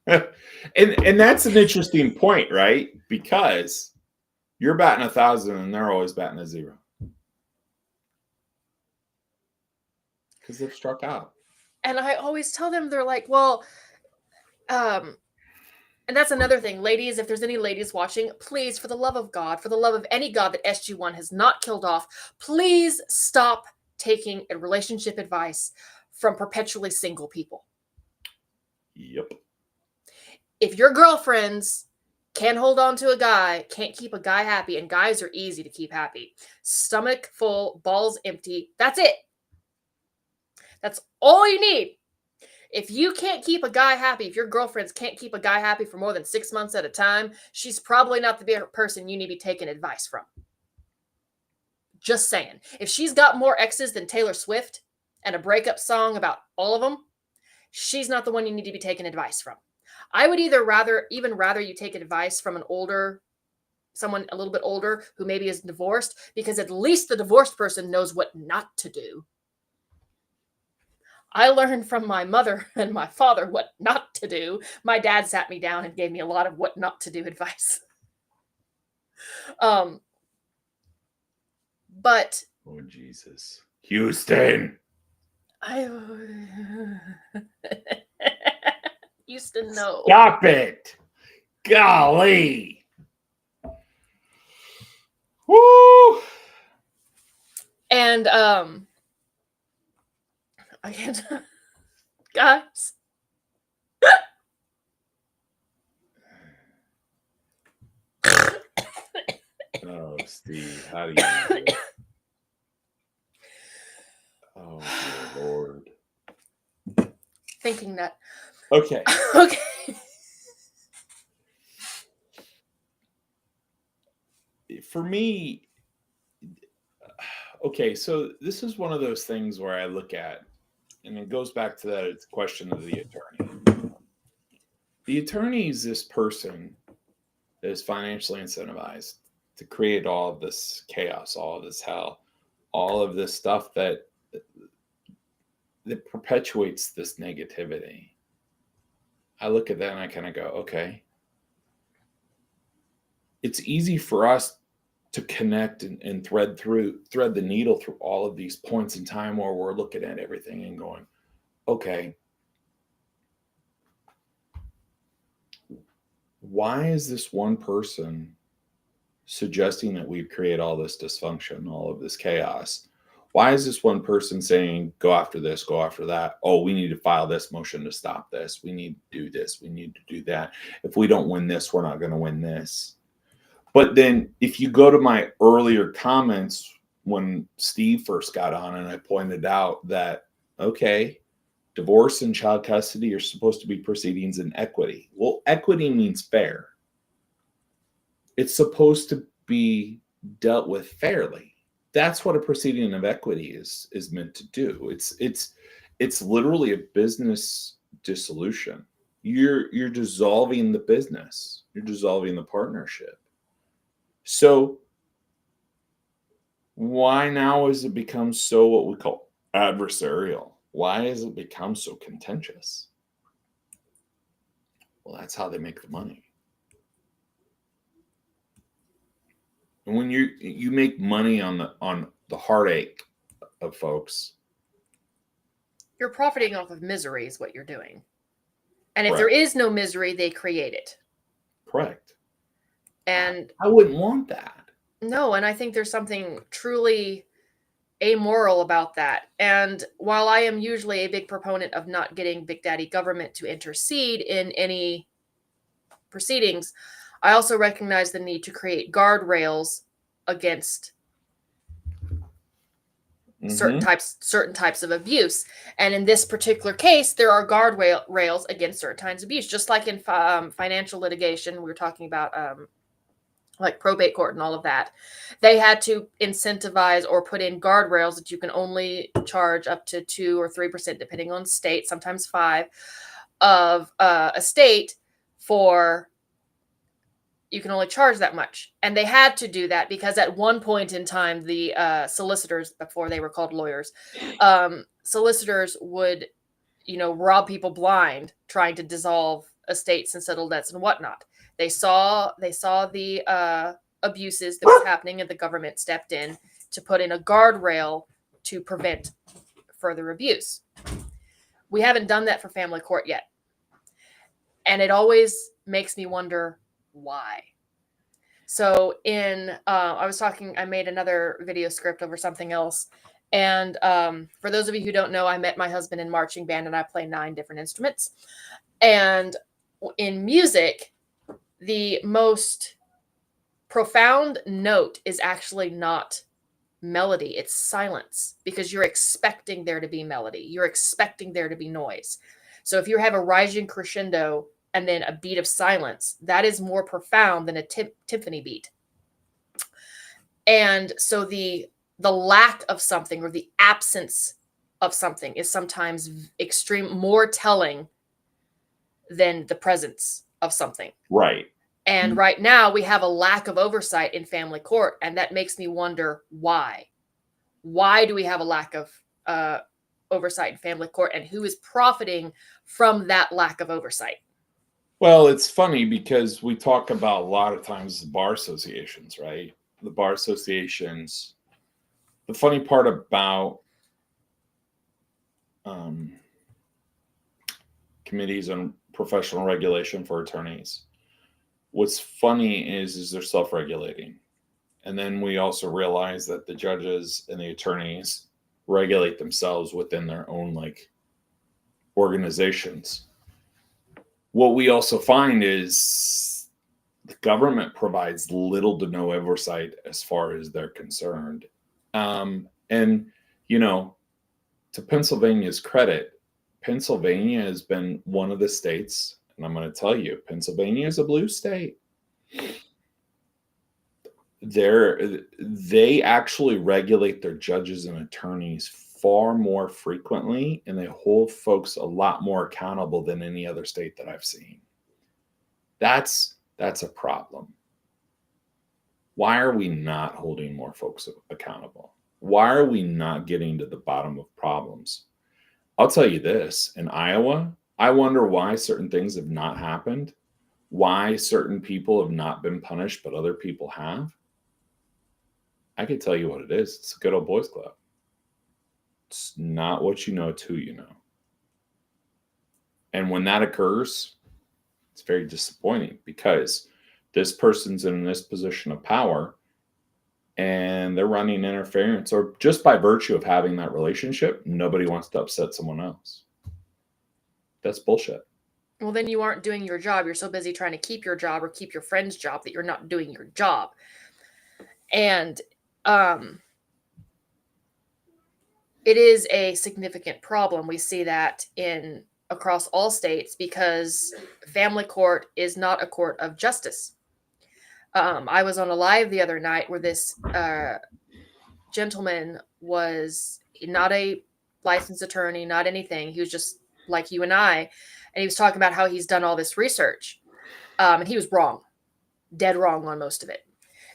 and that's an interesting point, right? Because you're batting 1,000 and they're always batting a 0. Because they've struck out. And I always tell them, they're like, well, and that's another thing. Ladies, if there's any ladies watching, please, for the love of God, for the love of any God that SG1 has not killed off, please stop taking a relationship advice from perpetually single people. Yep. If your girlfriends can't hold on to a guy, can't keep a guy happy, and guys are easy to keep happy. Stomach full, balls empty. That's it. That's all you need. If you can't keep a guy happy, if your girlfriends can't keep a guy happy for more than 6 months at a time, she's probably not the person you need to be taking advice from. Just saying. If she's got more exes than Taylor Swift and a breakup song about all of them, she's not the one you need to be taking advice from. I would rather you take advice from someone a little bit older who maybe is divorced, because at least the divorced person knows what not to do. I learned from my mother and my father what not to do. My dad sat me down and gave me a lot of what not to do advice. But oh Jesus, Houston! Houston, no. Stop it! Golly! Woo! And I can't, guys. Oh, Steve, how do you do it? Oh, dear Lord. Thinking that. Okay. Okay. For me, okay, so this is one of those things where I look at, and it goes back to that question of the attorney. The attorney is this person that is financially incentivized to create all of this chaos, all of this hell, all of this stuff that perpetuates this negativity. I look at that and I kind of go, okay. It's easy for us to connect and thread the needle through all of these points in time where we're looking at everything and going, okay, why is this one person suggesting that we create all this dysfunction, all of this chaos? Why is this one person saying, go after this, go after that? Oh, we need to file this motion to stop this. We need to do this. We need to do that. If we don't win this, we're not going to win this. But then if you go to my earlier comments when Steve first got on, and I pointed out that, okay, divorce and child custody are supposed to be proceedings in equity. Well, equity means fair. It's supposed to be dealt with fairly. That's what a proceeding of equity is meant to do. It's literally a business dissolution. You're dissolving the business. You're dissolving the partnership. So why now has it become so what we call adversarial? Why has it become so contentious? Well, that's how they make the money. And when you make money on the heartache of folks, you're profiting off of misery is what you're doing. And if correct. There is no misery, they create it. Correct. And I wouldn't want that. No, and I think there's something truly amoral about that. And while I am usually a big proponent of not getting Big Daddy government to intercede in any proceedings, I also recognize the need to create guardrails against certain types of abuse. And in this particular case, there are guardrails against certain kinds of abuse, just like in financial litigation. We were talking about like probate court and all of that. They had to incentivize or put in guardrails that you can only charge up to 2 or 3%, depending on state, sometimes 5, of a state for. You can only charge that much. And they had to do that because at one point in time, the solicitors, before they were called lawyers, solicitors would, rob people blind, trying to dissolve estates and settle debts and whatnot. They saw the abuses that was happening, and the government stepped in to put in a guardrail to prevent further abuse. We haven't done that for family court yet. And it always makes me wonder why. So I made another video script over something else. And for those of you who don't know, I met my husband in marching band, and I play 9 different instruments. And in music, the most profound note is actually not melody, it's silence, because you're expecting there to be melody. You're expecting there to be noise. So if you have a rising crescendo and then a beat of silence, that is more profound than a timpani beat. And so the lack of something or the absence of something is sometimes more telling than the presence of something. Right. And right now we have a lack of oversight in family court, and that makes me wonder why. Why do we have a lack of oversight in family court, and who is profiting from that lack of oversight? Well, it's funny because we talk about a lot of times the bar associations, right? The bar associations. The funny part about committees on professional regulation for attorneys, what's funny is they're self-regulating. And then we also realize that the judges and the attorneys regulate themselves within their own organizations. What we also find is the government provides little to no oversight as far as they're concerned. And, to Pennsylvania's credit, Pennsylvania has been one of the states, and I'm going to tell you, Pennsylvania is a blue state. They actually regulate their judges and attorneys far more frequently, and they hold folks a lot more accountable than any other state that I've seen. That's a problem. Why are we not holding more folks accountable? Why are we not getting to the bottom of problems? I'll tell you this, in Iowa, I wonder why certain things have not happened, why certain people have not been punished, but other people have. I can tell you what it is. It's a good old boys club. It's not what you know, it's who you know. And when that occurs, it's very disappointing because this person's in this position of power and they're running interference, or just by virtue of having that relationship, nobody wants to upset someone else. That's bullshit. Well, then you aren't doing your job. You're so busy trying to keep your job or keep your friend's job that you're not doing your job. And it is a significant problem. We see that across all states because family court is not a court of justice. I was on a live the other night where this gentleman was not a licensed attorney, not anything. He was just like you and I. And he was talking about how he's done all this research. And he was wrong, dead wrong on most of it.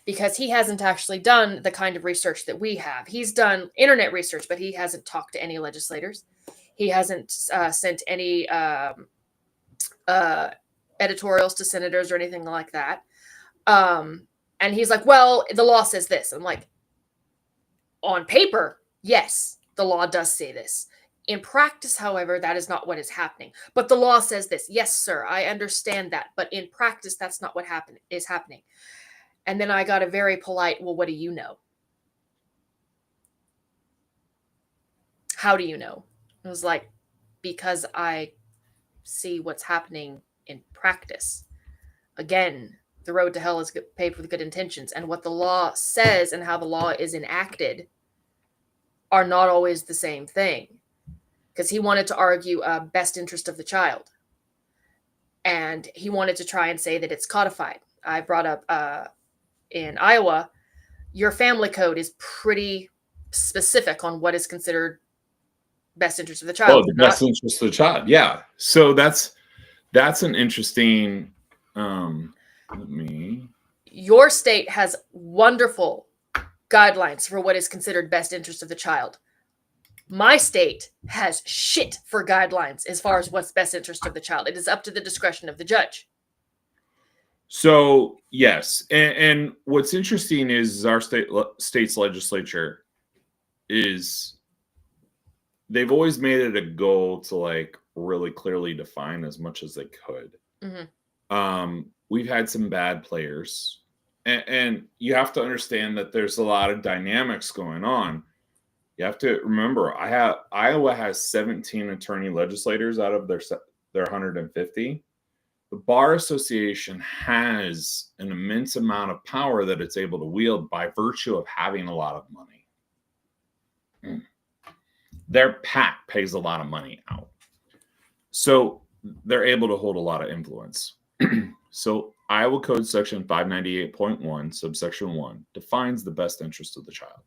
Because he hasn't actually done the kind of research that we have. He's done internet research, but he hasn't talked to any legislators. He hasn't sent any editorials to senators or anything like that. And he's like, well, the law says this. I'm like, on paper, yes, the law does say this. In practice, however, that is not what is happening. But the law says this. Yes, sir, I understand that. But in practice, that's not what is happening. And then I got a very polite, well, what do you know? How do you know? I was like, because I see what's happening in practice. Again, the road to hell is paved with good intentions, and what the law says and how the law is enacted are not always the same thing. Because he wanted to argue best interest of the child, and he wanted to try and say that it's codified. I brought up in Iowa, your family code is pretty specific on what is considered best interest of the child. Oh, the best interest of the child. Yeah. So that's an interesting. Your state has wonderful guidelines for what is considered best interest of the child. My state has shit for guidelines as far as what's best interest of the child. It is up to the discretion of the judge. So yes, and what's interesting is our state's legislature is they've always made it a goal to like really clearly define as much as they could. Mm-hmm. We've had some bad players, and you have to understand that there's a lot of dynamics going on. You have to remember, Iowa has 17 attorney legislators out of their 150. The Bar Association has an immense amount of power that it's able to wield by virtue of having a lot of money. Their PAC pays a lot of money out. So they're able to hold a lot of influence. So Iowa Code Section 598.1, subsection 1, defines the best interest of the child.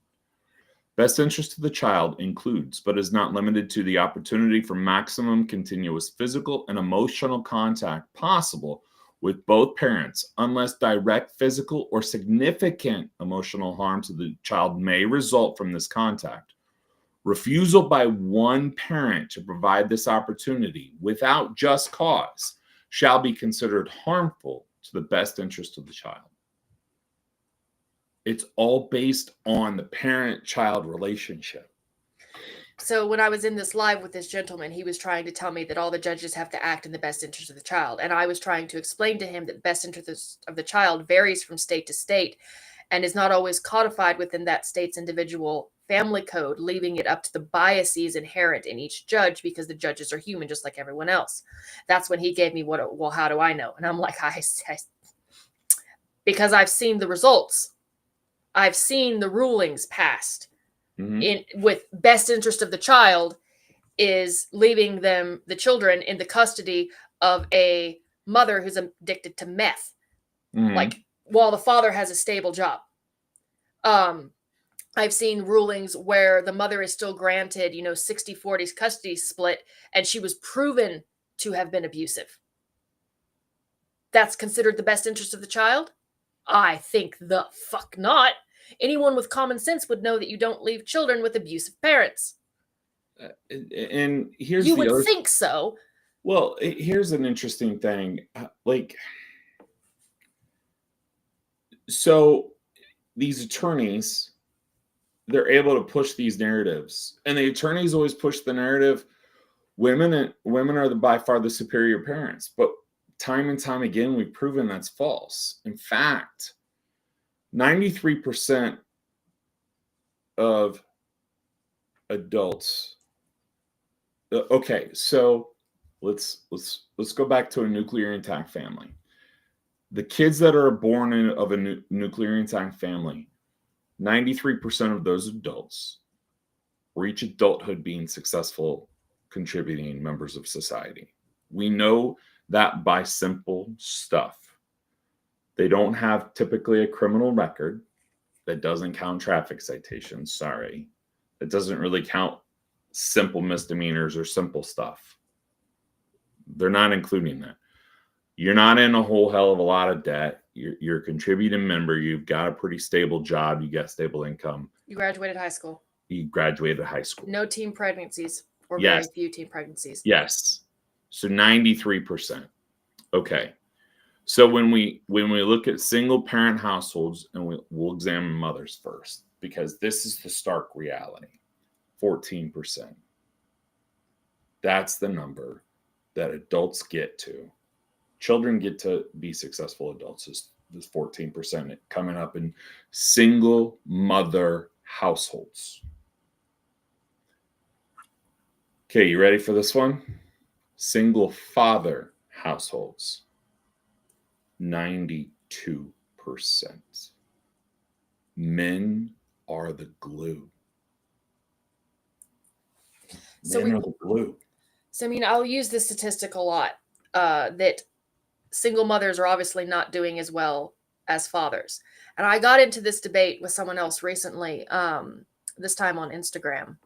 Best interest of the child includes, but is not limited to, the opportunity for maximum continuous physical and emotional contact possible with both parents, unless direct physical or significant emotional harm to the child may result from this contact. Refusal by one parent to provide this opportunity without just cause shall be considered harmful to the best interest of the child. It's all based on the parent-child relationship. So when I was in this live with this gentleman, he was trying to tell me that all the judges have to act in the best interest of the child. And I was trying to explain to him that the best interest of the child varies from state to state and is not always codified within that state's individual family code, leaving it up to the biases inherent in each judge, because the judges are human just like everyone else. That's when he gave me well, how do I know? And I'm like, because I've seen the results. I've seen the rulings passed. Mm-hmm. With best interest of the child is leaving the children in the custody of a mother who's addicted to meth, mm-hmm. like while the father has a stable job. I've seen rulings where the mother is still granted, 60-40 custody split, and she was proven to have been abusive. That's considered the best interest of the child? I think the fuck not. Anyone with common sense would know that you don't leave children with abusive parents. And here's you would think so. Well, here's an interesting thing. So these attorneys, they're able to push these narratives, and the attorneys always push the narrative. Women are by far the superior parents, but time and time again, we've proven that's false. In fact, 93% of adults. Okay, so let's go back to a nuclear intact family. The kids that are born of a nuclear intact family, 93% of those adults reach adulthood being successful, contributing members of society. We know that by simple stuff. They don't have typically a criminal record. That doesn't count traffic citations. Sorry. It doesn't really count simple misdemeanors or simple stuff. They're not including that. You're not in a whole hell of a lot of debt. You're a contributing member. You've got a pretty stable job. You got stable income. You graduated high school. You graduated high school. No teen pregnancies, or yes. Very few teen pregnancies. Yes. So 93%. Okay. So when we look at single parent households, and we'll examine mothers first, because this is the stark reality. 14%. That's the number that adults get to. Children get to be successful adults is 14% coming up in single mother households. Okay, you ready for this one? Single father households. 92%. Men are the glue. So Men are the glue. So, I mean, I'll use this statistic a lot, that single mothers are obviously not doing as well as fathers. And I got into this debate with someone else recently, this time on Instagram.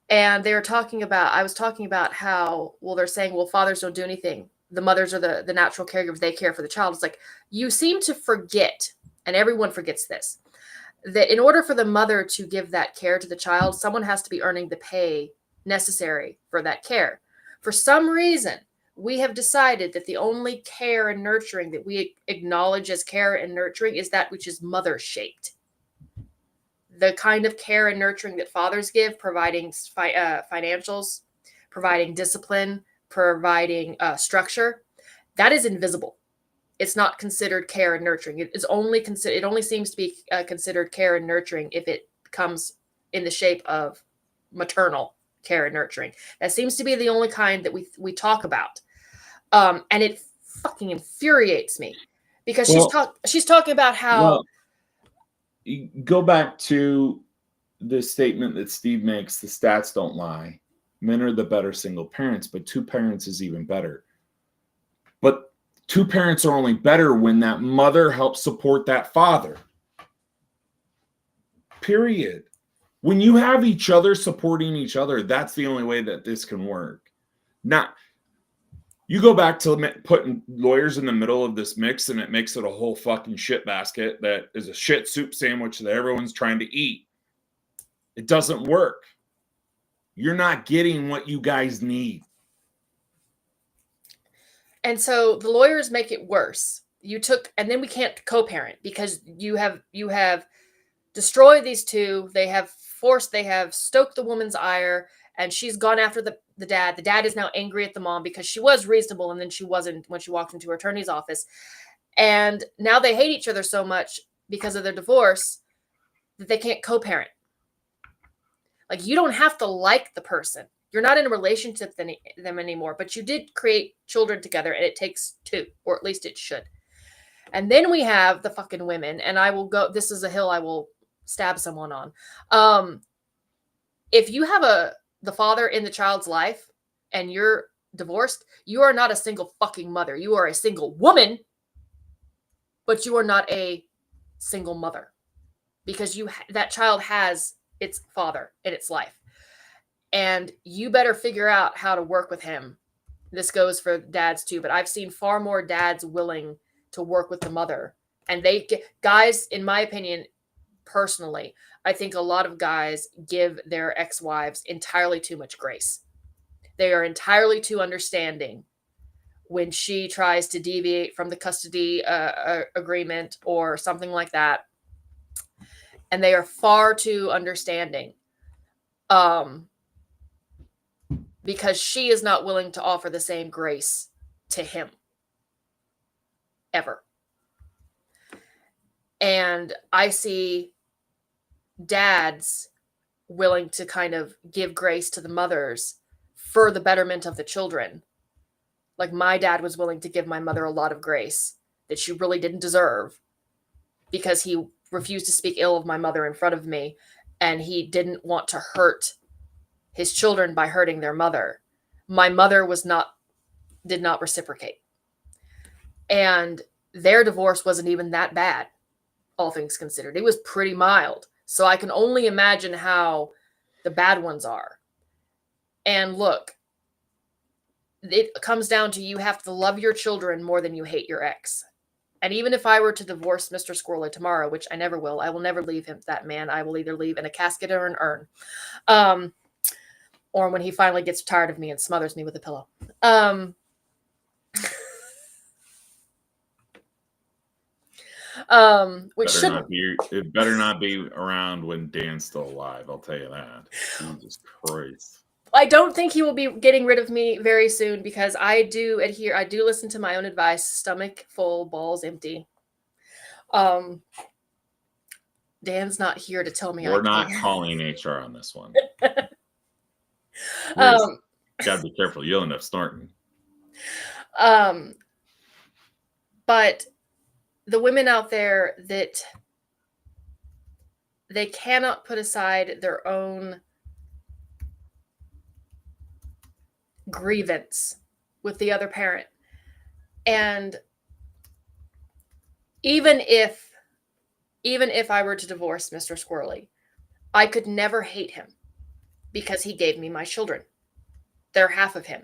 And they were talking about, I was talking about how, well, they're saying, well, fathers don't do anything. The mothers are the natural caregivers. They care for the child. It's like, you seem to forget, and everyone forgets this, that in order for the mother to give that care to the child, someone has to be earning the pay necessary for that care. For some reason, we have decided that the only care and nurturing that we acknowledge as care and nurturing is that which is mother shaped. The kind of care and nurturing that fathers give, providing financials, providing discipline, providing structure, that is invisible. It's not considered care and nurturing. It only seems to be considered care and nurturing if it comes in the shape of maternal care and nurturing. That seems to be the only kind that we talk about, and it fucking infuriates me because she's talking about how. You go back to the statement that Steve makes: the stats don't lie. Men are the better single parents, but two parents is even better. But two parents are only better when that mother helps support that father. Period. When you have each other supporting each other, that's the only way that this can work. Not, you go back to putting lawyers in the middle of this mix, and it makes it a whole fucking shit basket that is a shit soup sandwich that everyone's trying to eat. It doesn't work. You're not getting what you guys need. And so the lawyers make it worse. And then we can't co-parent because you have destroyed these two. They have stoked the woman's ire, and she's gone after the dad. The dad is now angry at the mom because she was reasonable, and then she wasn't when she walked into her attorney's office. And now they hate each other so much because of their divorce that they can't co-parent. Like, you don't have to like the person. You're not in a relationship with them anymore, but you did create children together, and it takes two, or at least it should. And then we have the fucking women, and this is a hill I will stab someone on. If you have the father in the child's life and you're divorced, you are not a single fucking mother. You are a single woman, but you are not a single mother because that child has its father in its life. And you better figure out how to work with him. This goes for dads too, but I've seen far more dads willing to work with the mother. And guys, in my opinion, personally, I think a lot of guys give their ex-wives entirely too much grace. They are entirely too understanding when she tries to deviate from the custody agreement or something like that. And they are far too understanding. Because she is not willing to offer the same grace to him. Ever. And I see dads willing to kind of give grace to the mothers for the betterment of the children. Like, my dad was willing to give my mother a lot of grace that she really didn't deserve because he refused to speak ill of my mother in front of me, and he didn't want to hurt his children by hurting their mother. My mother did not reciprocate. And their divorce wasn't even that bad, all things considered. It was pretty mild. So I can only imagine how the bad ones are. And look, it comes down to you have to love your children more than you hate your ex. And even if I were to divorce Mr. Squirrel tomorrow, which I never will, I will never leave that man. I will either leave in a casket or an urn. Or when he finally gets tired of me and smothers me with a pillow. It better not be around when Dan's still alive. I'll tell you that. Jesus Christ. I don't think he will be getting rid of me very soon because I do adhere. I do listen to my own advice. Stomach full, balls empty. Dan's not here to tell me. We're not calling HR on this one. Gotta be careful. You'll end up snorting. But the women out there that they cannot put aside their own grievance with the other parent. And even if I were to divorce Mr. Squirrely, I could never hate him because he gave me my children. They're half of him.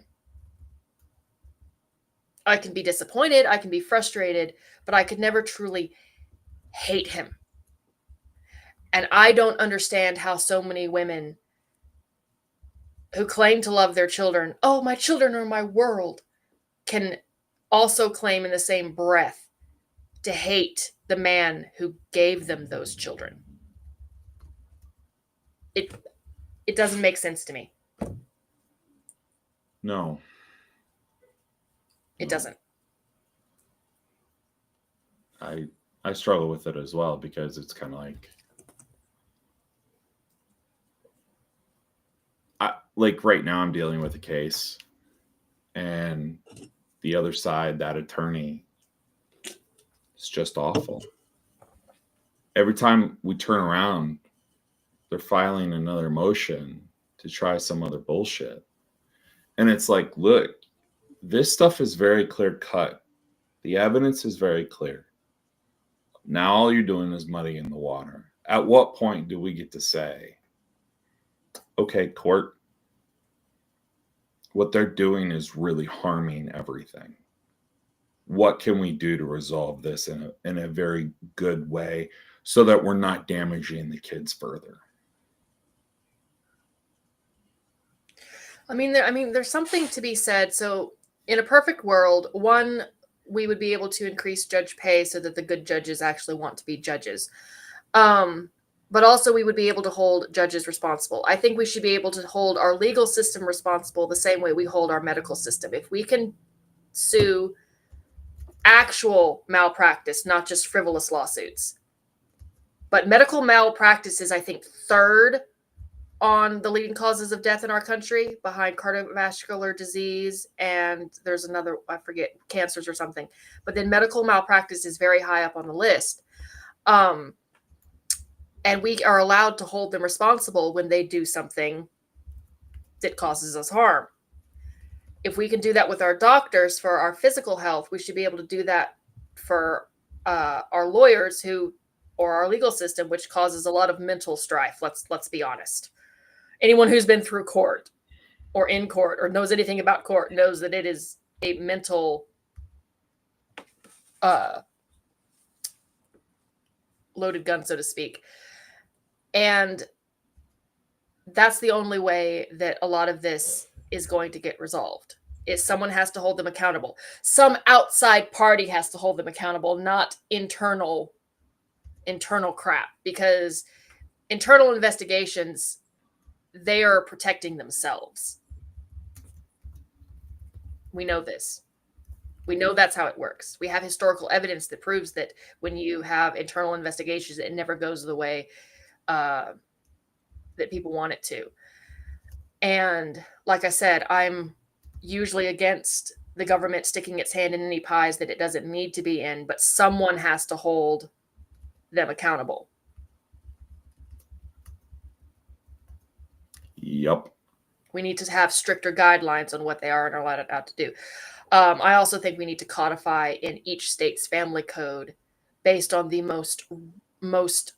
I can be disappointed, I can be frustrated, but I could never truly hate him. And I don't understand how so many women who claim to love their children, oh, my children are my world, can also claim in the same breath to hate the man who gave them those children. It doesn't make sense to me. No. It doesn't. I struggle with it as well, because it's kind of like right now I'm dealing with a case, and the other side, that attorney, is just awful. Every time we turn around, they're filing another motion to try some other bullshit. And it's like, look, this stuff is very clear cut. The evidence is very clear. Now all you're doing is muddying the water. At what point do we get to say, okay, court, what they're doing is really harming everything. What can we do to resolve this in a very good way so that we're not damaging the kids further? I mean, there's something to be said. So, in a perfect world, one, we would be able to increase judge pay so that the good judges actually want to be judges. But also, we would be able to hold judges responsible. I think we should be able to hold our legal system responsible the same way we hold our medical system. If we can sue actual malpractice, not just frivolous lawsuits. But medical malpractice is, I think, third on the leading causes of death in our country, behind cardiovascular disease, and there's another, I forget, cancers or something. But then medical malpractice is very high up on the list. And we are allowed to hold them responsible when they do something that causes us harm. If we can do that with our doctors for our physical health, we should be able to do that for our lawyers or our legal system, which causes a lot of mental strife. Let's be honest. Anyone who's been through court or in court or knows anything about court knows that it is a mental loaded gun, so to speak. And that's the only way that a lot of this is going to get resolved, is someone has to hold them accountable. Some outside party has to hold them accountable, not internal crap, because internal investigations, they are protecting themselves. We know this. We know that's how it works. We have historical evidence that proves that when you have internal investigations, it never goes the way that people want it to. And like I said, I'm usually against the government sticking its hand in any pies that it doesn't need to be in, but someone has to hold them accountable. Yep. We need to have stricter guidelines on what they are and are allowed to do. I also think we need to codify in each state's family code based on the most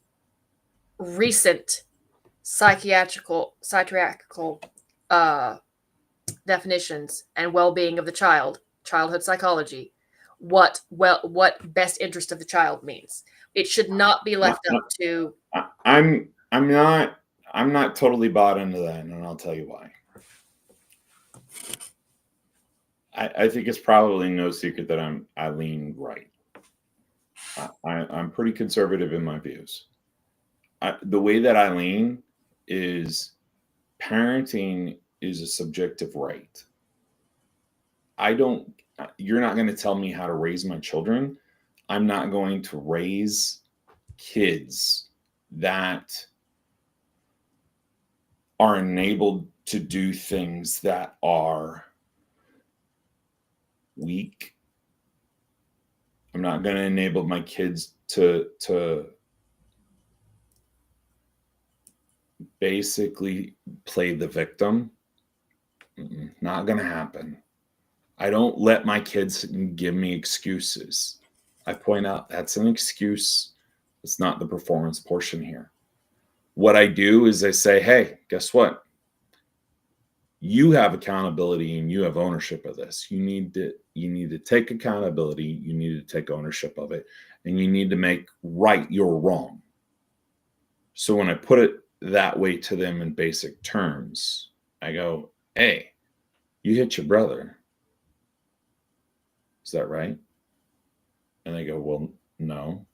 recent psychiatrical definitions and well-being of the child, childhood psychology, what best interest of the child means. It should not be left up to. I'm not totally bought into that, and I'll tell you why. I think it's probably no secret that I lean right. I'm pretty conservative in my views. The way that I lean is parenting is a subjective right. You're not going to tell me how to raise my children. I'm not going to raise kids that are enabled to do things that are weak, I'm not going to enable my kids to basically play the victim. Not going to happen. I don't let my kids give me excuses. I point out that's an excuse. It's not the performance portion here. What I do is I say, hey, guess what? You have accountability and you have ownership of this. You need to take accountability. You need to take ownership of it, and you need to make right your wrong. So when I put it that way to them in basic terms, I go, hey, you hit your brother. Is that right? And they go, well, no.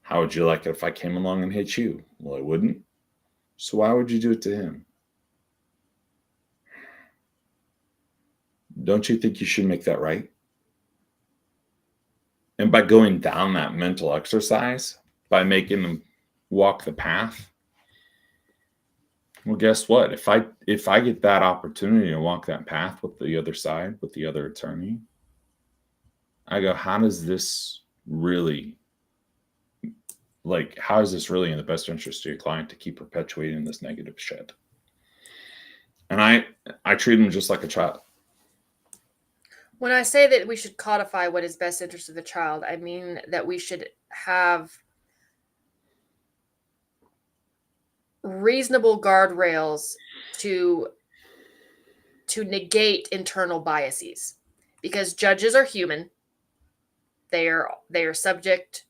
How would you like it if I came along and hit you? Well, I wouldn't. So why would you do it to him? Don't you think you should make that right? And by going down that mental exercise, by making them walk the path, well, guess what? If I get that opportunity to walk that path with the other side, with the other attorney, I go, how is this really in the best interest of your client to keep perpetuating this negative shit? And I treat them just like a child. When I say that we should codify what is best interest of the child, I mean that we should have reasonable guardrails to negate internal biases, because judges are human. They are subject.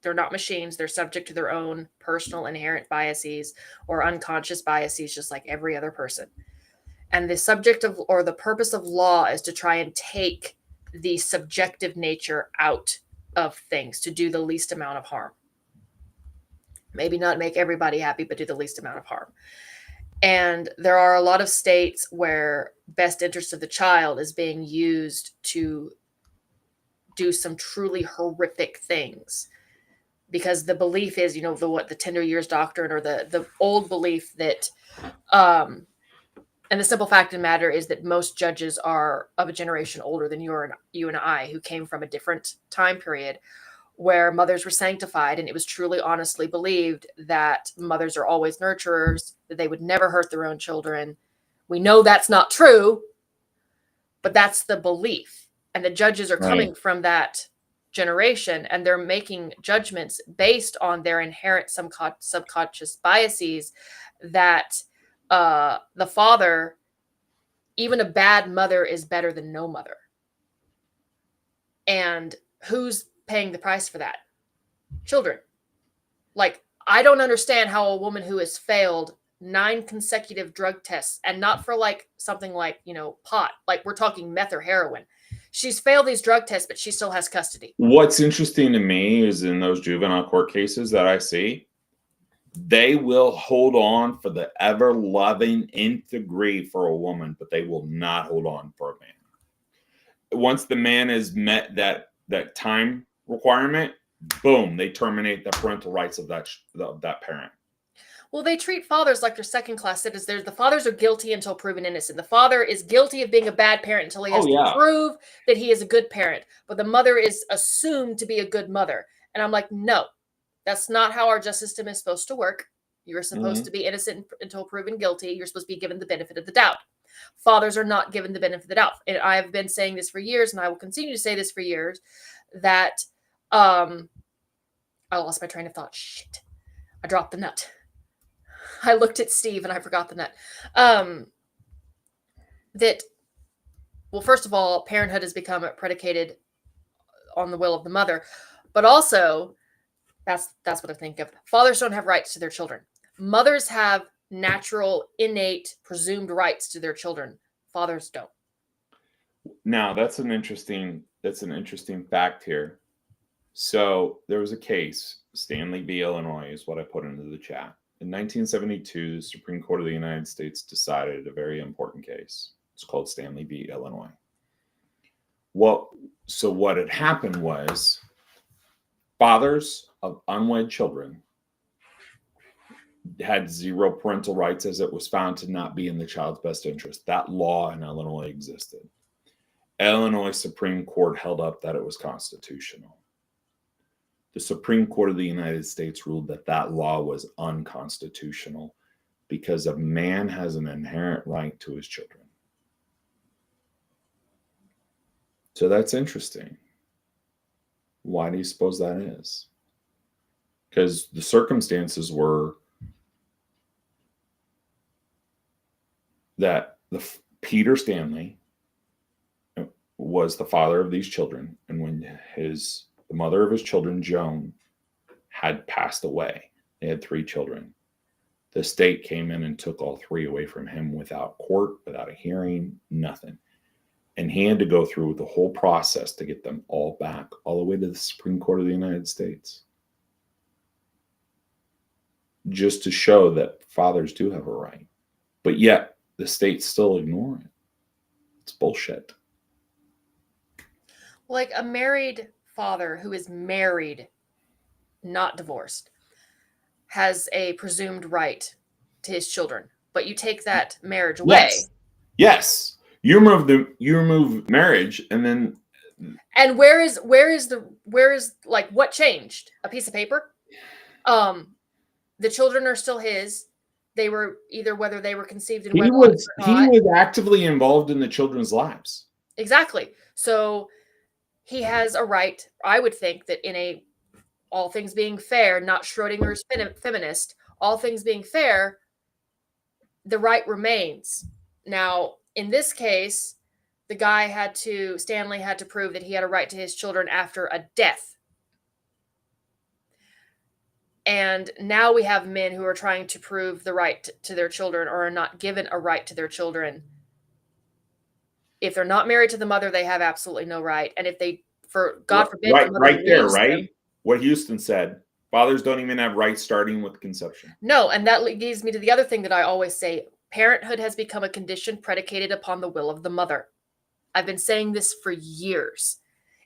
They're not machines. They're subject to their own personal inherent biases or unconscious biases, just like every other person. And the subject of, or the purpose of law, is to try and take the subjective nature out of things, to do the least amount of harm. Maybe not make everybody happy, but do the least amount of harm. And there are a lot of states where best interest of the child is being used to do some truly horrific things, because the belief is, the tender years doctrine, or the old belief that, and the simple fact of the matter is that most judges are of a generation older than you and I, who came from a different time period where mothers were sanctified, and it was truly honestly believed that mothers are always nurturers, that they would never hurt their own children. We know that's not true, but that's the belief. And the judges are coming from that generation, and they're making judgments based on their inherent subconscious biases that the father, even a bad mother, is better than no mother. And who's paying the price for that? Children. Like, I don't understand how a woman who has failed 9 consecutive drug tests, and not for something like, pot, like we're talking meth or heroin. She's failed these drug tests, but she still has custody. What's interesting to me is in those juvenile court cases that I see, they will hold on for the ever-loving nth degree for a woman, but they will not hold on for a man. Once the man has met that time requirement, boom, they terminate the parental rights of that parent. Well, they treat fathers like they're second-class citizens. The fathers are guilty until proven innocent. The father is guilty of being a bad parent until he has to prove that he is a good parent. But the mother is assumed to be a good mother. And I'm like, no, that's not how our justice system is supposed to work. You're supposed to be innocent until proven guilty. You're supposed to be given the benefit of the doubt. Fathers are not given the benefit of the doubt. And I have been saying this for years, and I will continue to say this for years, that I lost my train of thought. Shit. I dropped the nut. I looked at Steve and I forgot the nut. First of all, parenthood has become predicated on the will of the mother, but also that's what I think of. Fathers don't have rights to their children. Mothers have natural, innate, presumed rights to their children. Fathers don't. Now, that's an interesting fact here. So there was a case, Stanley v. Illinois is what I put into the chat. In 1972, the Supreme Court of the United States decided a very important case. It's called Stanley v. Illinois. So what had happened was fathers of unwed children had zero parental rights, as it was found to not be in the child's best interest. That law in Illinois existed. Illinois Supreme Court held up that it was constitutional. the Supreme Court of the United States ruled that that law was unconstitutional because a man has an inherent right to his children. So that's interesting. Why do you suppose that is? Because the circumstances were that Peter Stanley was the father of these children, and when the mother of his children, Joan, had passed away, they had 3 children. The state came in and took all 3 away from him without court, without a hearing, nothing. And he had to go through the whole process to get them all back, all the way to the Supreme Court of the United States. Just to show that fathers do have a right. But yet, the states still ignore it. It's bullshit. Like a married father who is married, not divorced, has a presumed right to his children. But you take that marriage away. Yes. You remove marriage, and then. And where is like what changed? A piece of paper? The children are still his. They were either whether they were conceived in wedlock or not. He was actively involved in the children's lives. Exactly. So he has a right. I would think that in all things being fair, not Schrodinger's feminist, all things being fair, the right remains. Now, in this case, Stanley had to prove that he had a right to his children after a death. And now we have men who are trying to prove the right to their children or are not given a right to their children. If they're not married to the mother, they have absolutely no right. And if they, God forbid, right there, right? What Houston said, fathers don't even have rights starting with conception. No, and that leads me to the other thing that I always say. Parenthood has become a condition predicated upon the will of the mother. I've been saying this for years.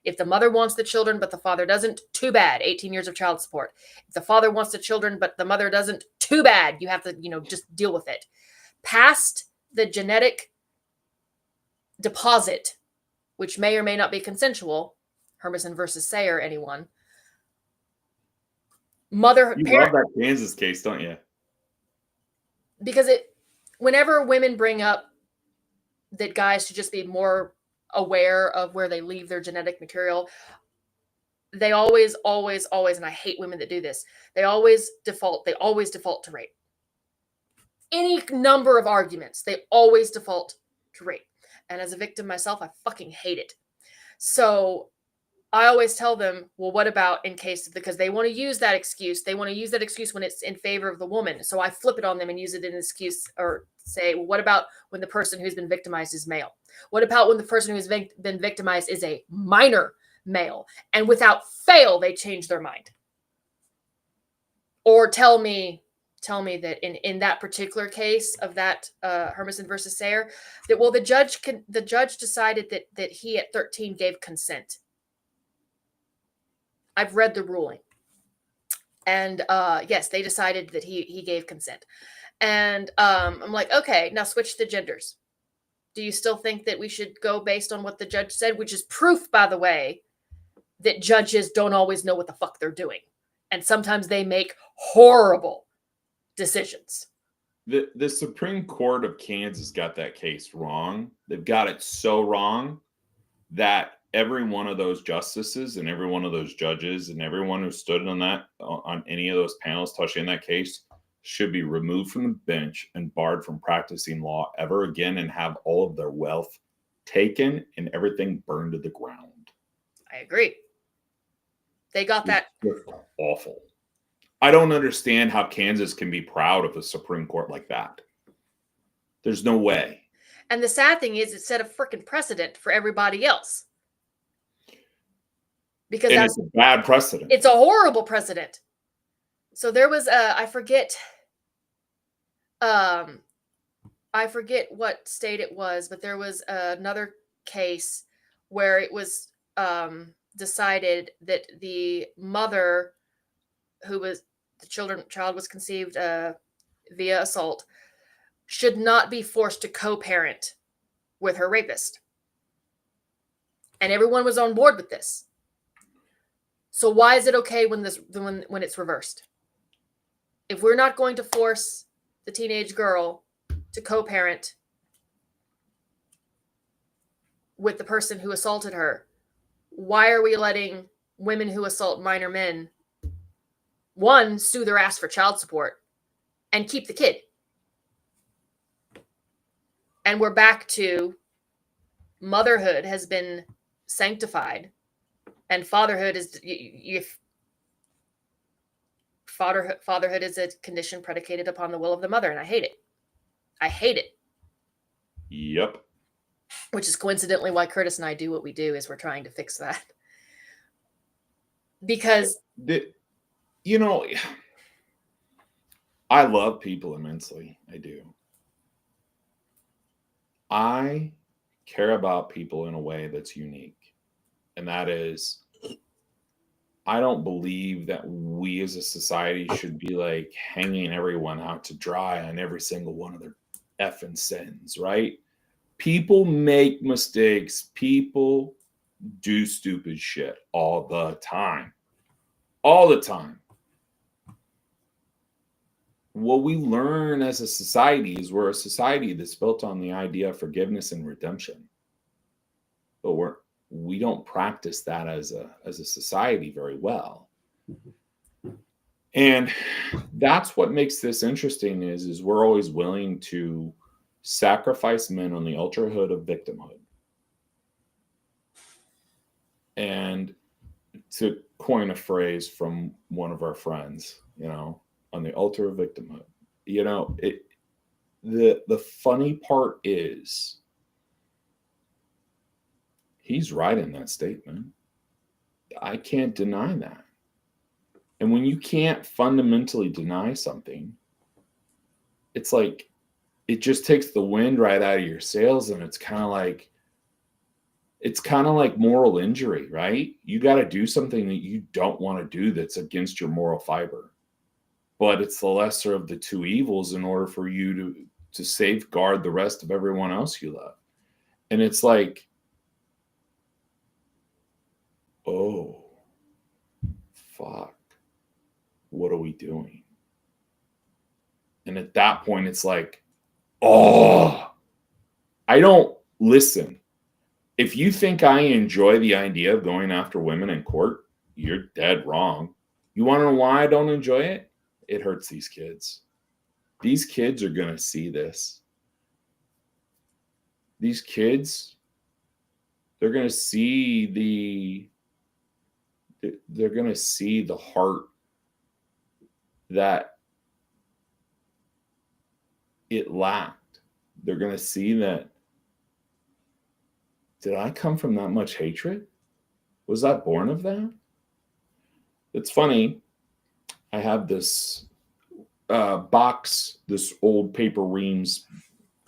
If the mother wants the children, but the father doesn't, too bad. 18 years of child support. If the father wants the children, but the mother doesn't, too bad. You have to, just deal with it. Past the genetic deposit, which may or may not be consensual, Hermison versus Sayer, anyone. You love that Kansas case, don't you? Because whenever women bring up that guys should just be more aware of where they leave their genetic material, they always, and I hate women that do this, they always default to rape. Any number of arguments, they always default to rape. And as a victim myself, I fucking hate it. So I always tell them, well, what about because they want to use that excuse. They want to use that excuse when it's in favor of the woman. So I flip it on them and use it in an excuse or say, well, what about when the person who's been victimized is male? What about when the person who's been victimized is a minor male? And without fail, they change their mind. Or tell me that in that particular case of that Hermison versus Sayer, that, well, the judge decided that he at 13 gave consent. I've read the ruling. And yes, they decided that he gave consent. And I'm like, okay, now switch the genders. Do you still think that we should go based on what the judge said? Which is proof, by the way, that judges don't always know what the fuck they're doing. And sometimes they make horrible decisions. The Supreme Court of Kansas got that case wrong. They've got it so wrong that every one of those justices and every one of those judges and everyone who stood on any of those panels touching that case should be removed from the bench and barred from practicing law ever again and have all of their wealth taken and everything burned to the ground. I agree. They got that. It's awful. I don't understand how Kansas can be proud of a Supreme Court like that. There's no way. And the sad thing is it set a freaking precedent for everybody else. Because it's a bad precedent. It's a horrible precedent. So there was I forget what state it was, but there was another case where it was decided that the mother child was conceived via assault should not be forced to co-parent with her rapist. And everyone was on board with this. So why is it okay when it's reversed? If we're not going to force the teenage girl to co-parent with the person who assaulted her, why are we letting women who assault minor men, one, sue their ass for child support and keep the kid? And we're back to motherhood has been sanctified, and fatherhood is fatherhood is a condition predicated upon the will of the mother, and I hate it. I hate it. Yep. Which is coincidentally why Curtis and I do what we do, is we're trying to fix that. Because you know, I love people immensely. I do. I care about people in a way that's unique. And that is, I don't believe that we as a society should be like hanging everyone out to dry on every single one of their effing sins, right? People make mistakes. People do stupid shit all the time. All the time. What we learn as a society is we're a society that's built on the idea of forgiveness and redemption. But we don't practice that as a society very well. And that's what makes this interesting is we're always willing to sacrifice men on the altarhood of victimhood. And to coin a phrase from one of our friends, on the altar of victimhood, the funny part is he's right in that statement. I can't deny that. And when you can't fundamentally deny something, it's like it just takes the wind right out of your sails, and it's kind of like moral injury, right? You got to do something that you don't want to do that's against your moral fiber. But it's the lesser of the two evils in order for you to safeguard the rest of everyone else you love. And it's like, oh, fuck. What are we doing? And at that point, it's like, oh, I don't listen. If you think I enjoy the idea of going after women in court, you're dead wrong. You want to know why I don't enjoy it? It hurts these kids. These kids are going to see this. These kids, they're going to see the heart that it lacked. They're going to see that. Did I come from that much hatred? Was I born of that? It's funny. I have this box, this old paper reams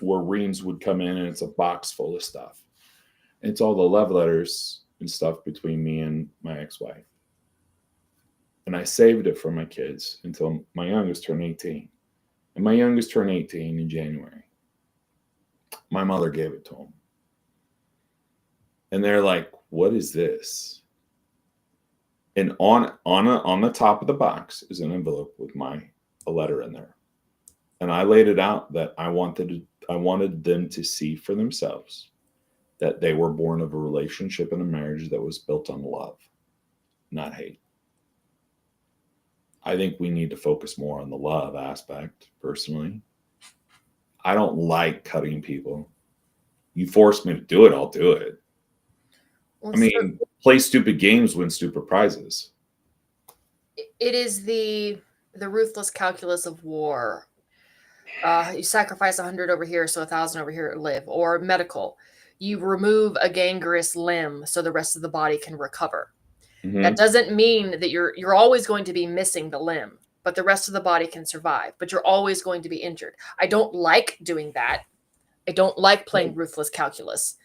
where reams would come in, and it's a box full of stuff. It's all the love letters and stuff between me and my ex-wife. And I saved it for my kids until my youngest turned 18. And my youngest turned 18 in January. My mother gave it to him. And they're like, what is this? And on the top of the box is an envelope with a letter in there. And I laid it out that I wanted them to see for themselves that they were born of a relationship and a marriage that was built on love, not hate. I think we need to focus more on the love aspect, personally. I don't like cutting people. You force me to do it, I'll do it. Well, I mean, play stupid games, win stupid prizes. It is the ruthless calculus of war. You sacrifice 100 over here so 1,000 over here live. Or medical. You remove a gangrenous limb so the rest of the body can recover. Mm-hmm. That doesn't mean that you're always going to be missing the limb, but the rest of the body can survive. But you're always going to be injured. I don't like doing that. I don't like playing ruthless calculus.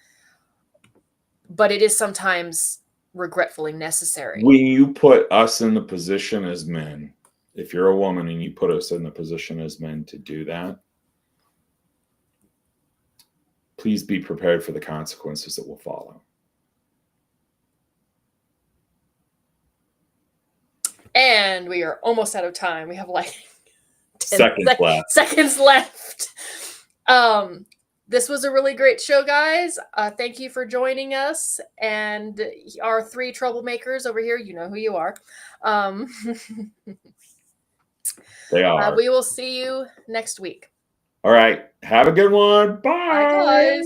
But it is sometimes regretfully necessary. When you put us in the position as men, if you're a woman and you put us in the position as men to do that, please be prepared for the consequences that will follow. And we are almost out of time. We have like 10 Seconds left. seconds left. This was a really great show, guys. Thank you for joining us. And our 3 troublemakers over here, you know who you are. They are. We will see you next week. All right. Have a good one. Bye, guys.